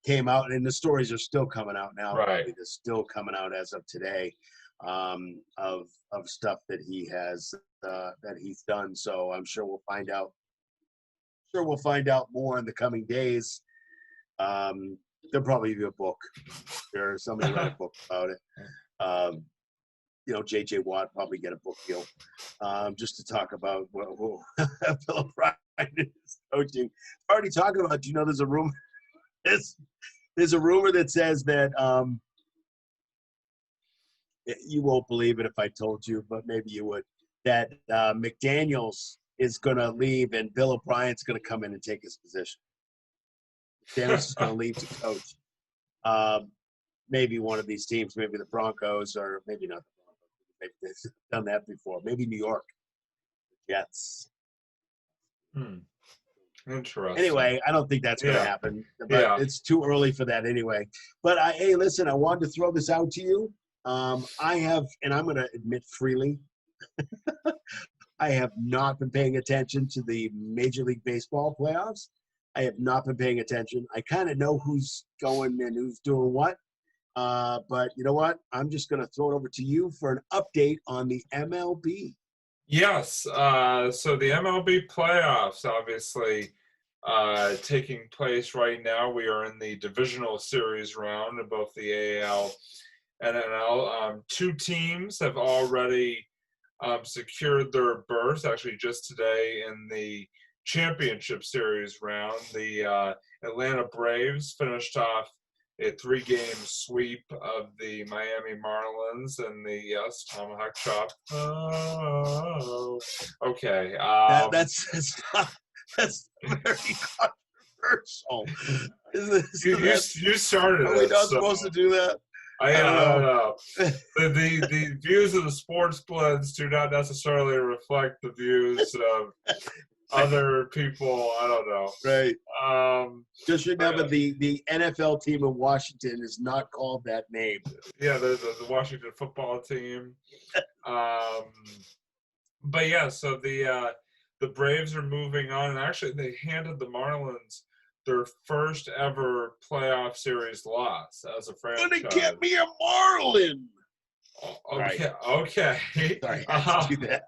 came out, and the stories are still coming out now. Right. They're still coming out as of today, of stuff that he has that he's done. So I'm sure we'll find out. We'll find out more in the coming days. There'll probably be a book. There's somebody write a book about it. J.J. Watt probably get a book deal just to talk about Bill O'Brien is coaching. Already talking about. Do you know there's a rumor? There's a rumor that says that you won't believe it if I told you, but maybe you would. That McDaniels is going to leave and Bill O'Brien's going to come in and take his position. McDaniels is going to leave to coach. Maybe one of these teams, maybe the Broncos, or maybe not the Broncos. Maybe they've done that before. Maybe New York Jets. Interesting. Anyway, I don't think that's going to happen, but it's too early for that anyway. But hey, listen, I wanted to throw this out to you. I have, and I'm going to admit freely, I have not been paying attention to the Major League Baseball playoffs. I have not been paying attention. I kind of know who's going and who's doing what. But you know what? I'm just going to throw it over to you for an update on the MLB. Yes. So the MLB playoffs, obviously, taking place right now. We are in the divisional series round of both the AL and NL. Two teams have already secured their berths, actually just today in the championship series round. The Atlanta Braves finished off a 3-game sweep of the Miami Marlins and the Tomahawk Chop. Oh, okay. That's very controversial. You started it. Are we not supposed to do that? I don't know. The views of the sports blends do not necessarily reflect the views of other people. I don't know. Right. Just remember the NFL team in Washington is not called that name. Yeah, the Washington football team. But yeah, so the Braves are moving on, and actually they handed the Marlins their first ever playoff series loss as a franchise. Gonna get me a Marlin. Okay, right. okay. Sorry, I had to do that.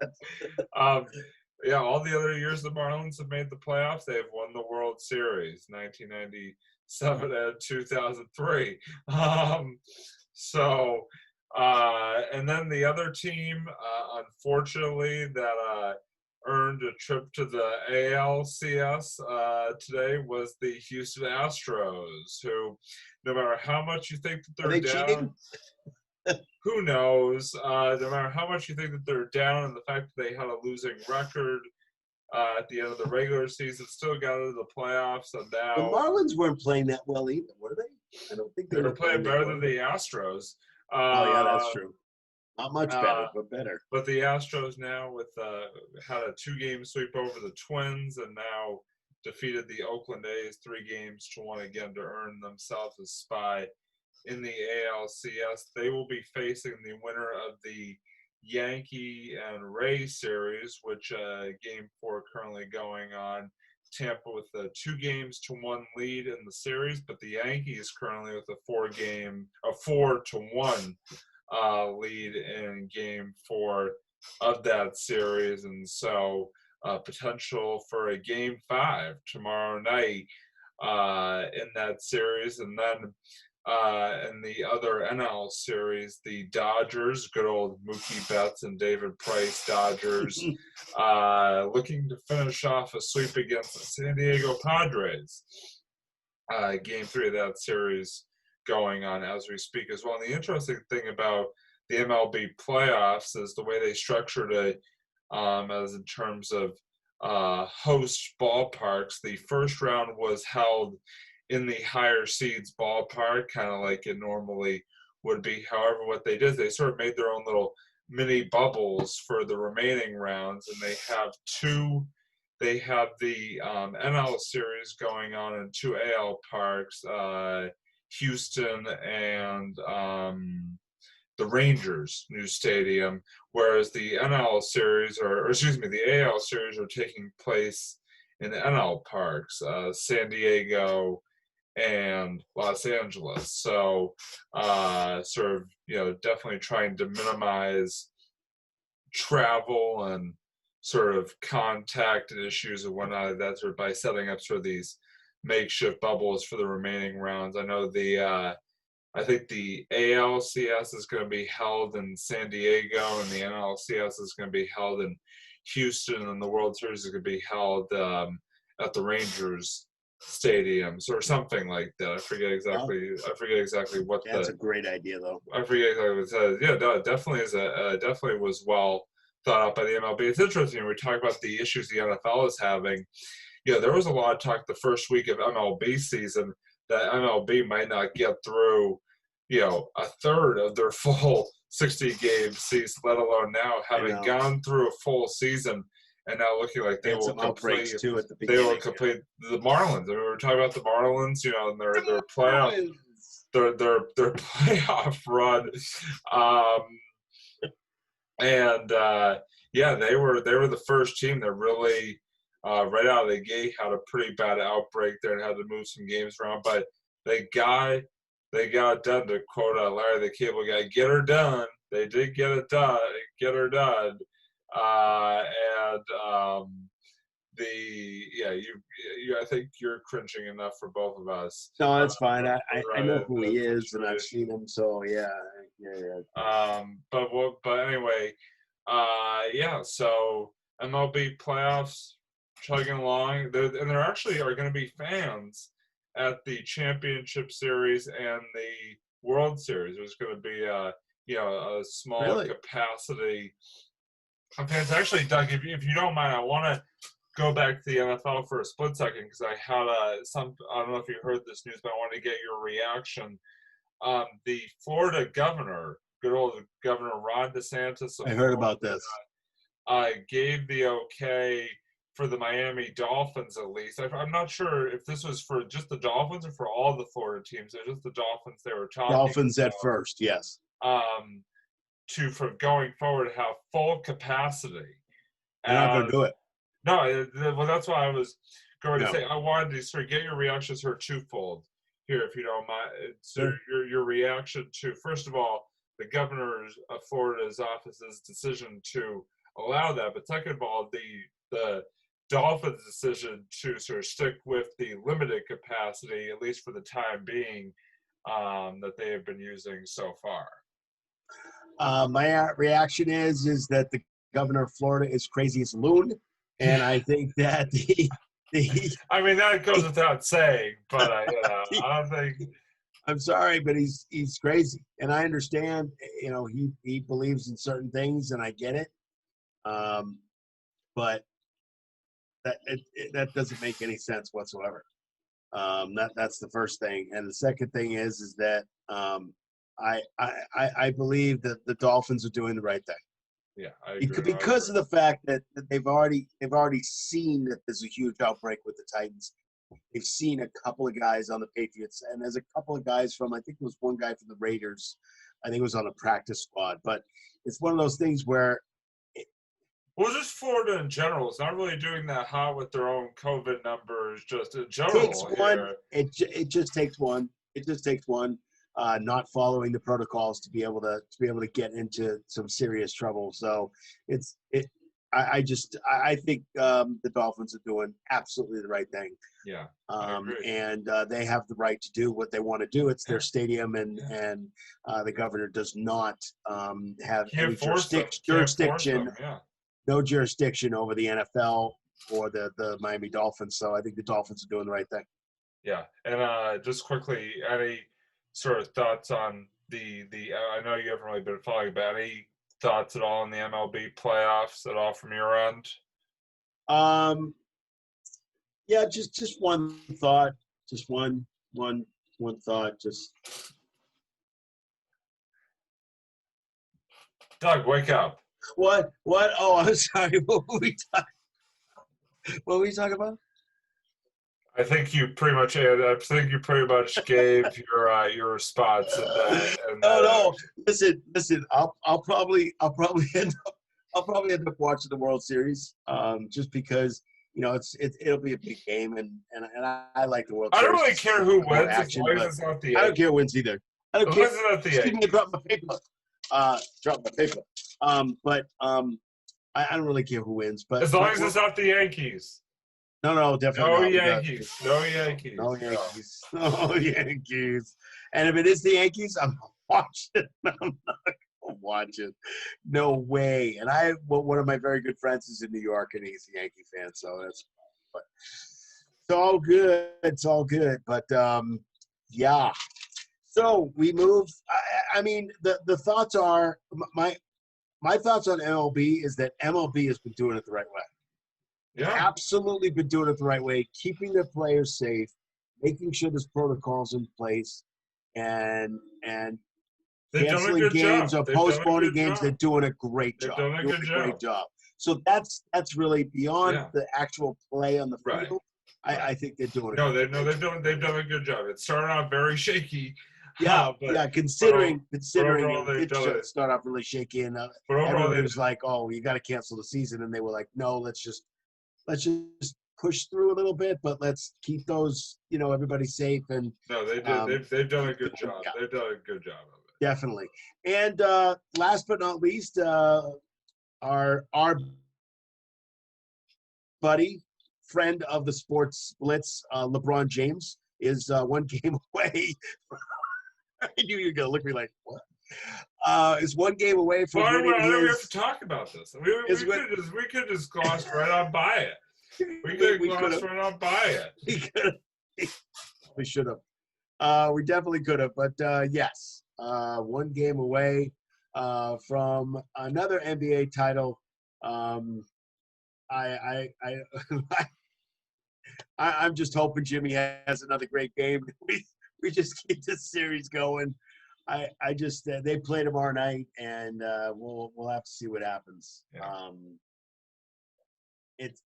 Yeah, all the other years the Marlins have made the playoffs, they have won the World Series, 1997 and 2003. And then the other team, unfortunately, that earned a trip to the ALCS today was the Houston Astros, who, no matter how much you think that they're down, cheating? Who knows? No matter how much you think that they're down, and the fact that they had a losing record at the end of the regular season, still got into the playoffs, and now the Marlins weren't playing that well either, were they? I don't think they were playing better than the Astros. Oh yeah, that's true. Not much better, but better. But the Astros now had a 2-game sweep over the Twins, and now defeated the Oakland A's 3-1 again to earn themselves a spot in the ALCS. They will be facing the winner of the Yankee and Ray series, which game 4 currently going on. Tampa with a 2-1 lead in the series, but the Yankees currently with a 4-1 lead in game 4 of that series, and so potential for a game 5 tomorrow night in that series. And then in the other NL series, the Dodgers, good old Mookie Betts and David Price Dodgers, looking to finish off a sweep against the San Diego Padres. Game 3 of that series going on as we speak as well. And the interesting thing about the MLB playoffs is the way they structured it, as in terms of host ballparks. The first round was held in the higher seeds ballpark, kind of like it normally would be. However, what they did is they sort of made their own little mini bubbles for the remaining rounds, and they have the NL series going on in 2 AL parks, Houston and the Rangers' new stadium, whereas the NL series, the AL series are taking place in NL parks, San Diego and Los Angeles. So definitely trying to minimize travel and sort of contact issues and whatnot, that sort of by setting up sort of these makeshift bubbles for the remaining rounds. I know I think the ALCS is going to be held in San Diego, and the NLCS is going to be held in Houston, and the World Series is going to be held at the Rangers stadiums or something like that. I forget exactly what. Yeah, that's a great idea, though. I forget exactly what it says. Yeah, no, it definitely is definitely was well thought out by the MLB. It's interesting when we talk about the issues the NFL is having. There was a lot of talk the first week of MLB season that MLB might not get through a third of their full 60-game season, let alone now having gone through a full season and now looking like they will complete. Too at the they will complete the Marlins. I mean, we were talking about the Marlins, and their playoff, their playoff run, and they were the first team that really right out of the gate had a pretty bad outbreak there and had to move some games around, but they got it done. To quote Larry the Cable Guy, "Get her done." They did get her done. I think you're cringing enough for both of us. No, that's fine. I know who he is, and I've seen him, so yeah. But anyway, So MLB playoffs chugging along, there actually are going to be fans at the Championship Series and the World Series. There's going to be a small capacity of fans. Actually, Doug, if you don't mind, I want to go back to the NFL for a split second because I had I don't know if you heard this news, but I wanted to get your reaction. The Florida governor, good old Governor Ron DeSantis. I heard about this. Gave the okay for the Miami Dolphins, at least. I'm not sure if this was for just the Dolphins or for all the Florida teams. They're just the Dolphins they were talking Dolphins about, at first, yes. For going forward have full capacity. They're not going to do it. No, well, that's why I was going to say. I wanted to sort of get your reactions here twofold here, if you don't mind. So your reaction to, first of all, the governor of Florida's office's decision to allow that, but second of all, the Dolphins' decision to sort of stick with the limited capacity, at least for the time being, that they have been using so far. My reaction is that the governor of Florida is crazy as a loon, and I think that I mean, that goes without saying, but I don't think. I'm sorry, but he's crazy, and I understand. He believes in certain things, and I get it. But that doesn't make any sense whatsoever. That's the first thing, and the second thing is that I believe that the Dolphins are doing the right thing. Yeah, I agree. Because of the fact that they've already seen that there's a huge outbreak with the Titans. They've seen a couple of guys on the Patriots, and there's a couple of guys from, I think it was one guy from the Raiders. I think it was on a practice squad. But it's one of those things where well, just Florida in general. It's not really doing that hot with their own COVID numbers, just in general. It just takes one. It just takes one. Not following the protocols to be able to get into some serious trouble. So I think the Dolphins are doing absolutely the right thing. Yeah. And they have the right to do what they want to do. It's their stadium, and the governor does not have any jurisdiction. No jurisdiction over the NFL or the Miami Dolphins. So I think the Dolphins are doing the right thing. Yeah, and just quickly, any sort of thoughts on the I know you haven't really been following, but any thoughts at all on the MLB playoffs at all from your end? Yeah, just one thought. Just one thought. Just Doug, wake up. What? Oh, I'm sorry. What were we talking about? I think you pretty much gave your response. No. Listen. I'll probably end up watching the World Series, just because it'll be a big game, and I like the World Series. I don't really care who wins as long as it's not the. I don't care who wins either. I don't care. Excuse me, drop my paper. But I don't really care who wins. But as long as it's not the Yankees. No, definitely not. Yankees. No Yankees. No Yankees. No Yankees. And if it is the Yankees, I'm not watching. I'm not going to watch it. No way. And one of my very good friends is in New York, and he's a Yankee fan, so that's. But it's all good. It's all good. But yeah. So we move. I mean, the thoughts are my thoughts on MLB is that MLB has been doing it the right way. Yeah. Absolutely been doing it the right way, keeping their players safe, making sure there's protocols in place, and they've canceling games or postponing games. They're doing a great job. They've done a great job. So that's really beyond the actual play on the field. Right. I think they're doing. They've done a good job. It started out very shaky. Considering it did start off really shaky, and everybody was like, "Oh, you got to cancel the season," and they were like, "No, let's just push through a little bit, but let's keep those, everybody safe." And no, they did. They've done a good job. Yeah. They've done a good job of it. Definitely. And last but not least, our buddy, friend of the Sports Blitz, LeBron James, is one game away. I knew you were going to look at me like, what? Is one game away from winning his... we have to talk about this. We could just gloss right on by it. We could gloss right on by it. We should have. We definitely could have. But, yes, one game away from another NBA title. I'm just hoping Jimmy has another great game. We just keep this series going. I just they play tomorrow night, and we'll have to see what happens. Yeah. It's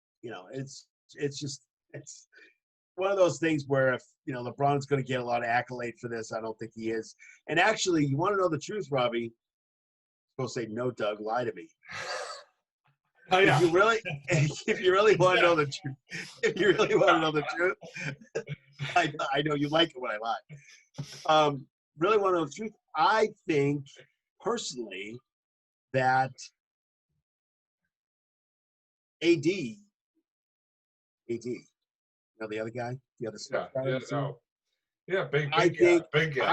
one of those things where if LeBron's going to get a lot of accolade for this, I don't think he is. And actually, you want to know the truth, Robbie? I'm supposed to say no, Doug, lie to me. Oh, yeah. If you really want to know the truth, I know you like it when I lie. Really want to know the truth? I think personally that AD, the other guy, the other guy. Big guy.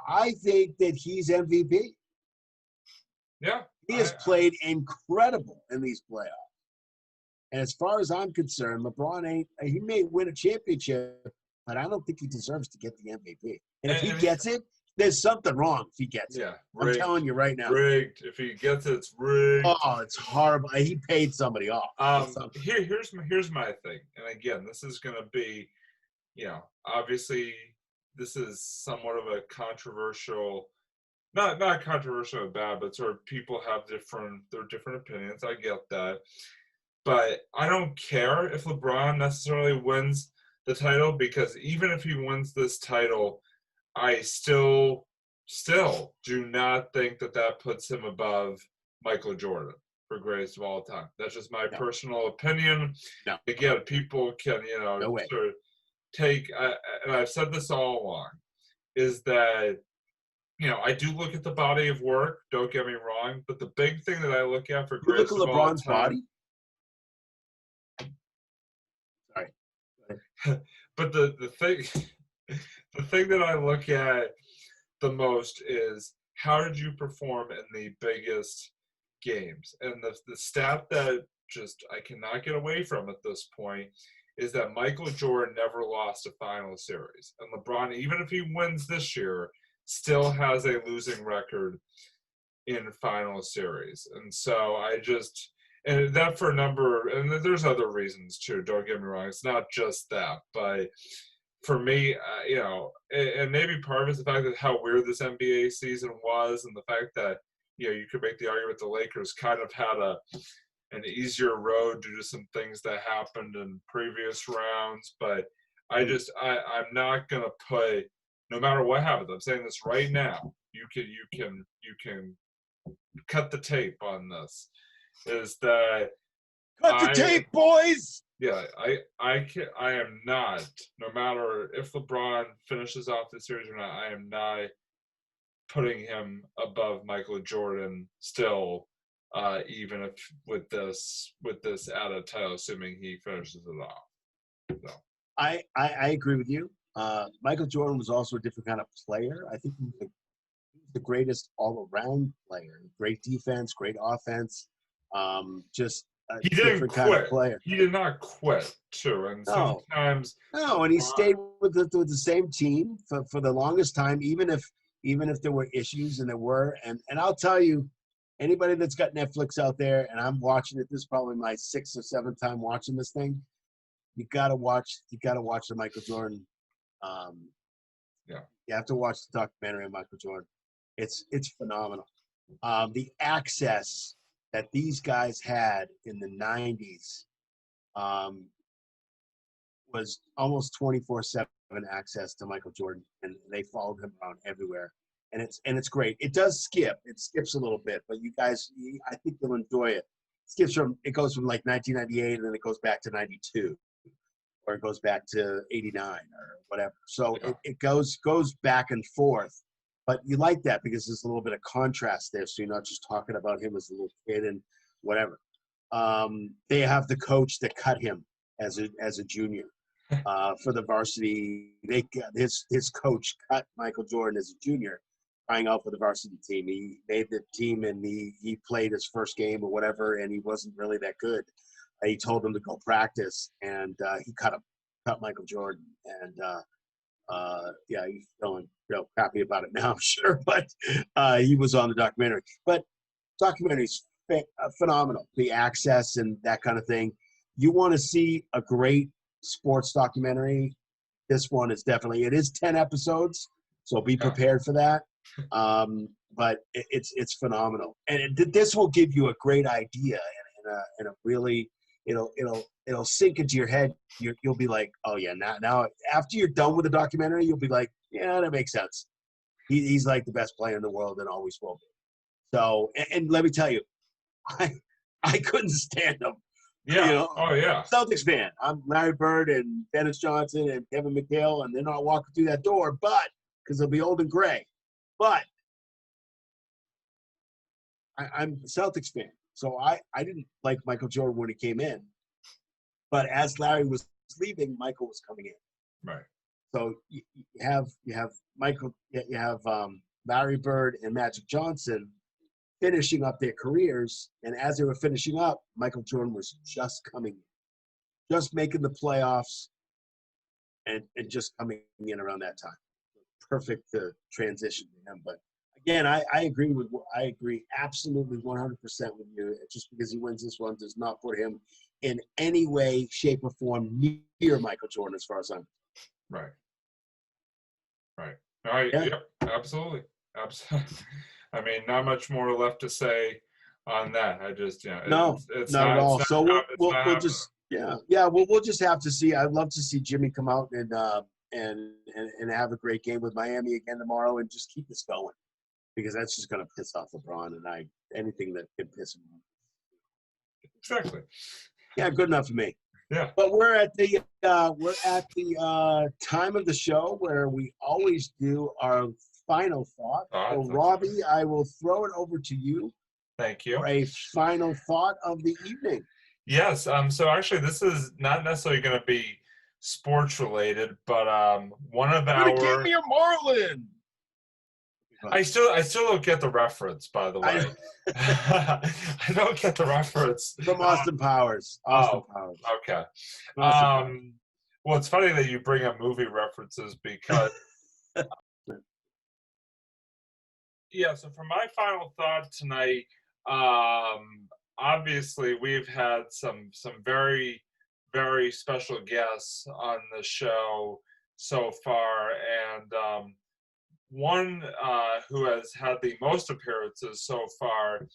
I think that he's MVP. Yeah. He has played incredible in these playoffs. And as far as I'm concerned, LeBron he may win a championship, but I don't think he deserves to get the MVP. And if he gets it, there's something wrong if he gets it. I'm telling you right now. Rigged. If he gets it, it's rigged. Oh, it's horrible. He paid somebody off. Here's my thing. And again, this is going to be, obviously this is somewhat of a controversial, not controversial or bad, but sort of people have different opinions. I get that. But I don't care if LeBron necessarily wins the title, because even if he wins this title, I still do not think that puts him above Michael Jordan for greatest of all time. That's just my personal opinion. No. Again, people can, sort of take, and I've said this all along, is that, I do look at the body of work, don't get me wrong, but the big thing that I look at for greatest of all time. Look at LeBron's body? Sorry. But the thing that I look at the most is, how did you perform in the biggest games? And the stat that just I cannot get away from at this point is that Michael Jordan never lost a final series. And LeBron, even if he wins this year, still has a losing record in final series. And so and that for a number, and there's other reasons too, don't get me wrong, it's not just that, but for me, and maybe part of it is the fact that how weird this NBA season was, and the fact that, you could make the argument the Lakers kind of had an easier road due to some things that happened in previous rounds. But I'm not going to put, no matter what happens, I'm saying this right now, you can cut the tape on this, is that cut the tape, boys. Yeah, I am not, no matter if LeBron finishes off the series or not, I am not putting him above Michael Jordan still, even if with this added title, assuming he finishes it off. So. I agree with you. Michael Jordan was also a different kind of player. I think he was the greatest all-around player. Great defense, great offense. Just he didn't quit. Kind of player. He did not quit, too. And sometimes and he stayed with the same team for the longest time, even if there were issues, and there were. And I'll tell you, anybody that's got Netflix out there, and I'm watching it, this is probably my 6th or 7th time watching this thing. You gotta watch the Michael Jordan You have to watch the documentary on Michael Jordan. It's phenomenal. The access that these guys had in the 90s was almost 24/7 access to Michael Jordan, and they followed him around everywhere. And it's great. It does skip. It skips a little bit, but you guys, I think you'll enjoy it. It goes from like 1998, and then it goes back to 92, or it goes back to 89 or whatever. So it goes back and forth. But you like that because there's a little bit of contrast there, so you're not just talking about him as a little kid and whatever. They have the coach that cut him as a junior for the varsity. His coach cut Michael Jordan as a junior, trying out for the varsity team. He made the team, and he played his first game or whatever, and he wasn't really that good. He told him to go practice, and he cut Michael Jordan, and yeah, he's feeling real happy about it now, I'm sure. But he was on the documentary. But documentary's phenomenal. The access and that kind of thing. You want to see a great sports documentary? This one is definitely. It is 10 episodes, so be prepared for that. But it's phenomenal, and this will give you a great idea and a really it'll sink into your head. You'll be like, oh yeah, now after you're done with the documentary, you'll be like, yeah, that makes sense. He's like the best player in the world and always will be. So, and let me tell you, I couldn't stand him. Yeah. Oh yeah. Celtics fan. I'm Larry Bird and Dennis Johnson and Kevin McHale, and they're not walking through that door, but because they'll be old and gray. But I'm a Celtics fan, so I didn't like Michael Jordan when he came in. But as Larry was leaving, Michael was coming in. Right. So you have Michael, you have Larry Bird and Magic Johnson finishing up their careers, and as they were finishing up, Michael Jordan was just coming in, just making the playoffs, and just coming in around that time. Perfect transition to him. But again, I agree absolutely 100% with you. Just because he wins this one does not put him in any way, shape, or form near Michael Jordan, as far as I'm. Right. All right. Yeah. Yep. Absolutely. I mean, not much more left to say on that. I just, no, it's not at all. So we'll just, we'll just have to see. I'd love to see Jimmy come out and have a great game with Miami again tomorrow, and just keep this going, because that's just going to piss off LeBron, and anything that can piss him off. Exactly. Yeah, good enough for me. Yeah. But we're at the time of the show where we always do our final thought. So Robbie, I will throw it over to you. Thank you. For a final thought of the evening. Yes. So actually, this is not necessarily going to be sports related, but one of our. Give me a Marlin. I still don't get the reference, by the way. I don't get the reference. From Austin Powers. Powers. Okay. Well, it's funny that you bring up movie references because. Yeah. So for my final thought tonight, obviously we've had some very, very special guests on the show so far, and one who has had the most appearances so far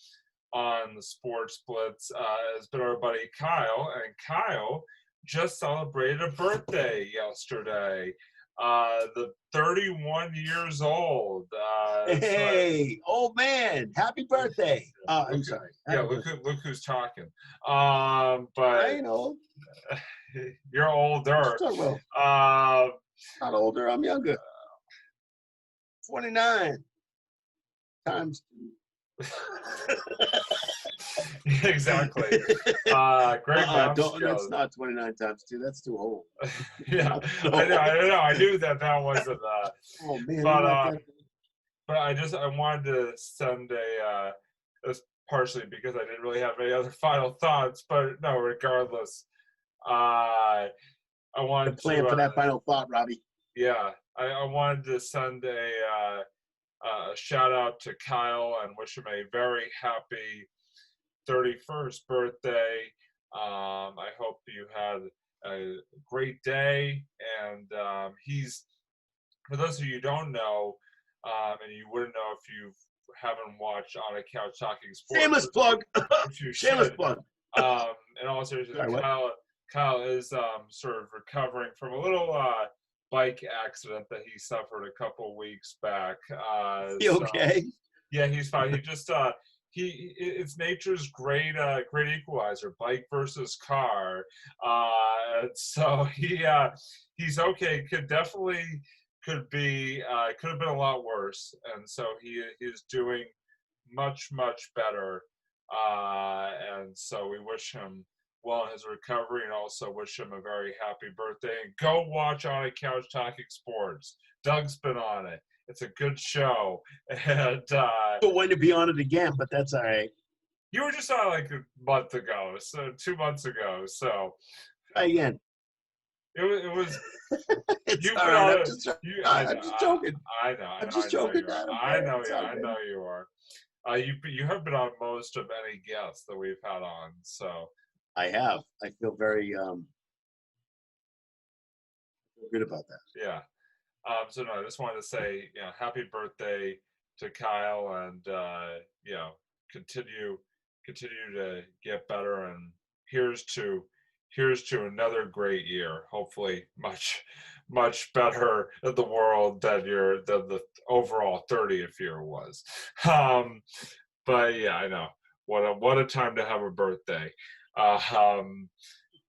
on the Sports Blitz has been our buddy Kyle, and Kyle just celebrated a birthday yesterday. The 31 years old. Hey, old man! Happy birthday! I'm sorry. Look who's talking. But I ain't old. You're older. Not older. I'm younger. 29 times 2. Exactly. Great math skills. That's not 29 times 2. That's too old. Yeah, I know. I knew that wasn't. Oh man! But I wanted to send this partially because I didn't really have any other final thoughts. But no, regardless, I wanted to plan for that final thought, Robbie. Yeah, I wanted to send a shout out to Kyle and wish him a very happy 31st birthday. I hope you had a great day, and he's for those of you who don't know, and you wouldn't know if you haven't watched On a Couch Talking Sports. Shameless plug. Which you Shameless should. plug. In all seriousness, Sorry, Kyle is sort of recovering from a little bike accident that he suffered a couple weeks back. Okay? Yeah, he's fine. He just it's nature's great equalizer, bike versus car. So he's okay. Could have been a lot worse, and so he's doing much better. And so we wish him well in his recovery, and also wish him a very happy birthday. And go watch On a Couch Talking Sports. Doug's been on it. It's a good show. And But when to be on it again, but that's all right. You were just on like a month ago, so 2 months ago. So try again. It was. It's all right. I'm just joking. I know. I'm just joking. I know you are. You have been on most of any guests that we've had on, so. I have. I feel very good about that. Yeah. So no, I just wanted to say, happy birthday to Kyle, and continue to get better, and here's to another great year. Hopefully, much better in the world than the overall 30th year was. But yeah, I know what a time to have a birthday.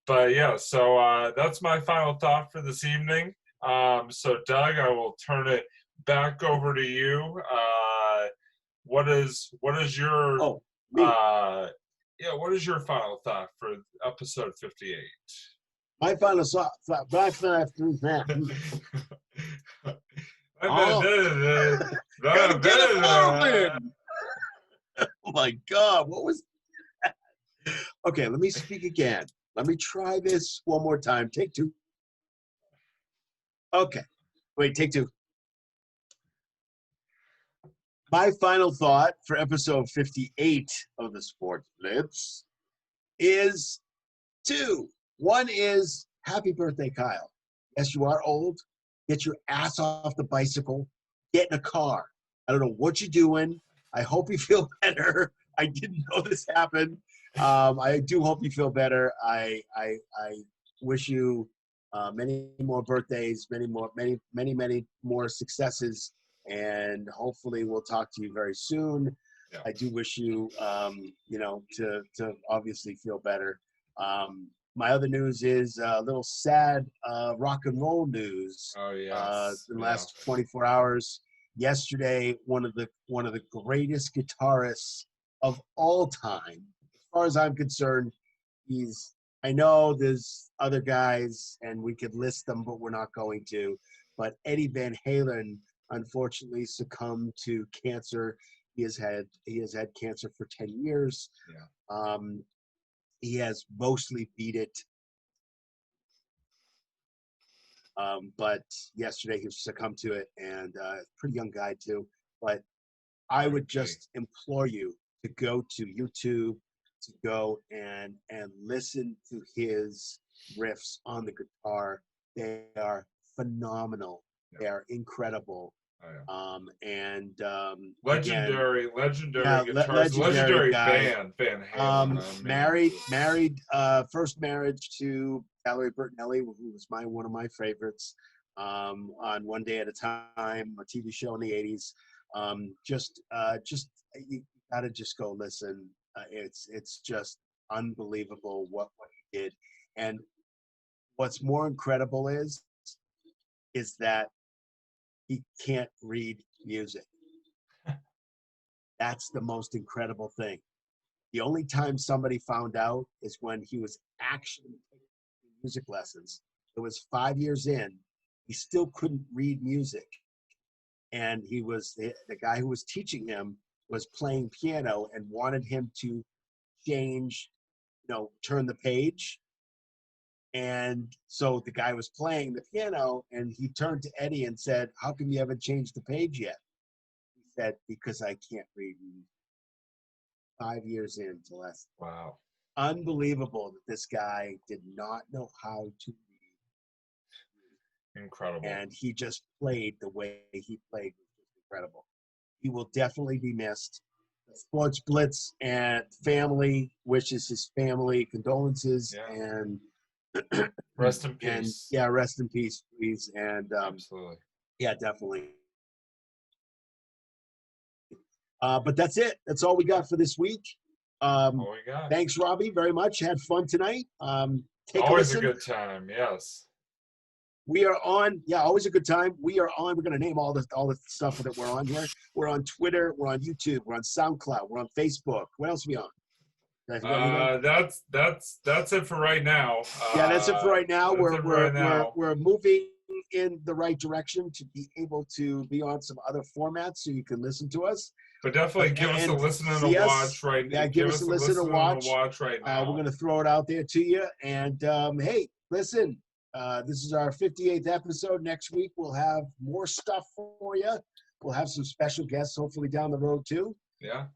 But yeah, so that's my final thought for this evening. So Doug, I will turn it back over to you. What is your what is your final thought for episode 58? My final thought. Oh my God, what was that? Okay, let me speak again. Let me try this one more time. Take two. Okay, wait, take two. My final thought for episode 58 of the Sports Blitz is two. One is happy birthday, Kyle. Yes, you are old. Get your ass off the bicycle. Get in a car. I don't know what you're doing. I hope you feel better. I didn't know this happened. I do hope you feel better. I wish you many more birthdays, many more successes, and hopefully we'll talk to you very soon. Yeah. I do wish you, to obviously feel better. My other news is a little sad rock and roll news. Oh yeah. In the last 24 hours. Yesterday, one of the greatest guitarists of all time, as far as I'm concerned. I know there's other guys, and we could list them, but we're not going to. But Eddie Van Halen unfortunately succumbed to cancer. He has had cancer for 10 years. Yeah. He has mostly beat it. But yesterday he succumbed to it, and pretty young guy too. But I would just implore you to go to YouTube, to go and listen to his riffs on the guitar. They are phenomenal. Yeah. They are incredible. Oh, yeah. Legendary guitarist, legendary band, Van Halen. Married, first marriage to Valerie Bertinelli, who was one of my favorites, on One Day at a Time, a TV show in the 80s. You gotta just go listen. It's just unbelievable what he did. And what's more incredible is that he can't read music. That's the most incredible thing. The only time somebody found out is when he was actually taking music lessons. It was 5 years in. He still couldn't read music. And the guy who was teaching him was playing piano and wanted him to change, turn the page. And so the guy was playing the piano, and he turned to Eddie and said, "How come you haven't changed the page yet?" He said, "Because I can't read." 5 years into lesson. Wow. Unbelievable that this guy did not know how to Incredible. And he just played the way he played, was just incredible. He will definitely be missed. The Sports Blitz and family wishes his family condolences and rest in peace. And rest in peace, please. And absolutely. Yeah, definitely. But that's it. That's all we got for this week. All we got. Thanks, Robbie, very much. Had fun tonight. Always a good time. Yes. We are on. Yeah, always a good time. We are on. We're going to name all the stuff that we're on here. We're on Twitter. We're on YouTube. We're on SoundCloud. We're on Facebook. What else are we on? That's it for right now. That's it for right now. We're moving in the right direction to be able to be on some other formats so you can listen to us. But definitely give us a listen and a watch right now. Yeah, give us a listen and watch right now. We're going to throw it out there to you. And hey, listen, this is our 58th episode. Next week, we'll have more stuff for you. We'll have some special guests, hopefully, down the road, too. Yeah.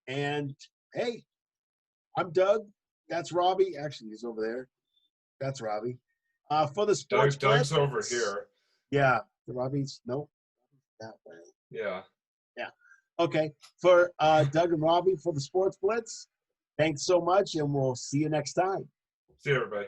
And hey, I'm Doug. That's Robbie. Actually, he's over there. That's Robbie. For the Sports Doug's over here. Yeah. The Robbie's, nope. That way. Yeah. Yeah. Okay. For Doug and Robbie for the Sports Blitz, thanks so much, and we'll see you next time. See you, everybody.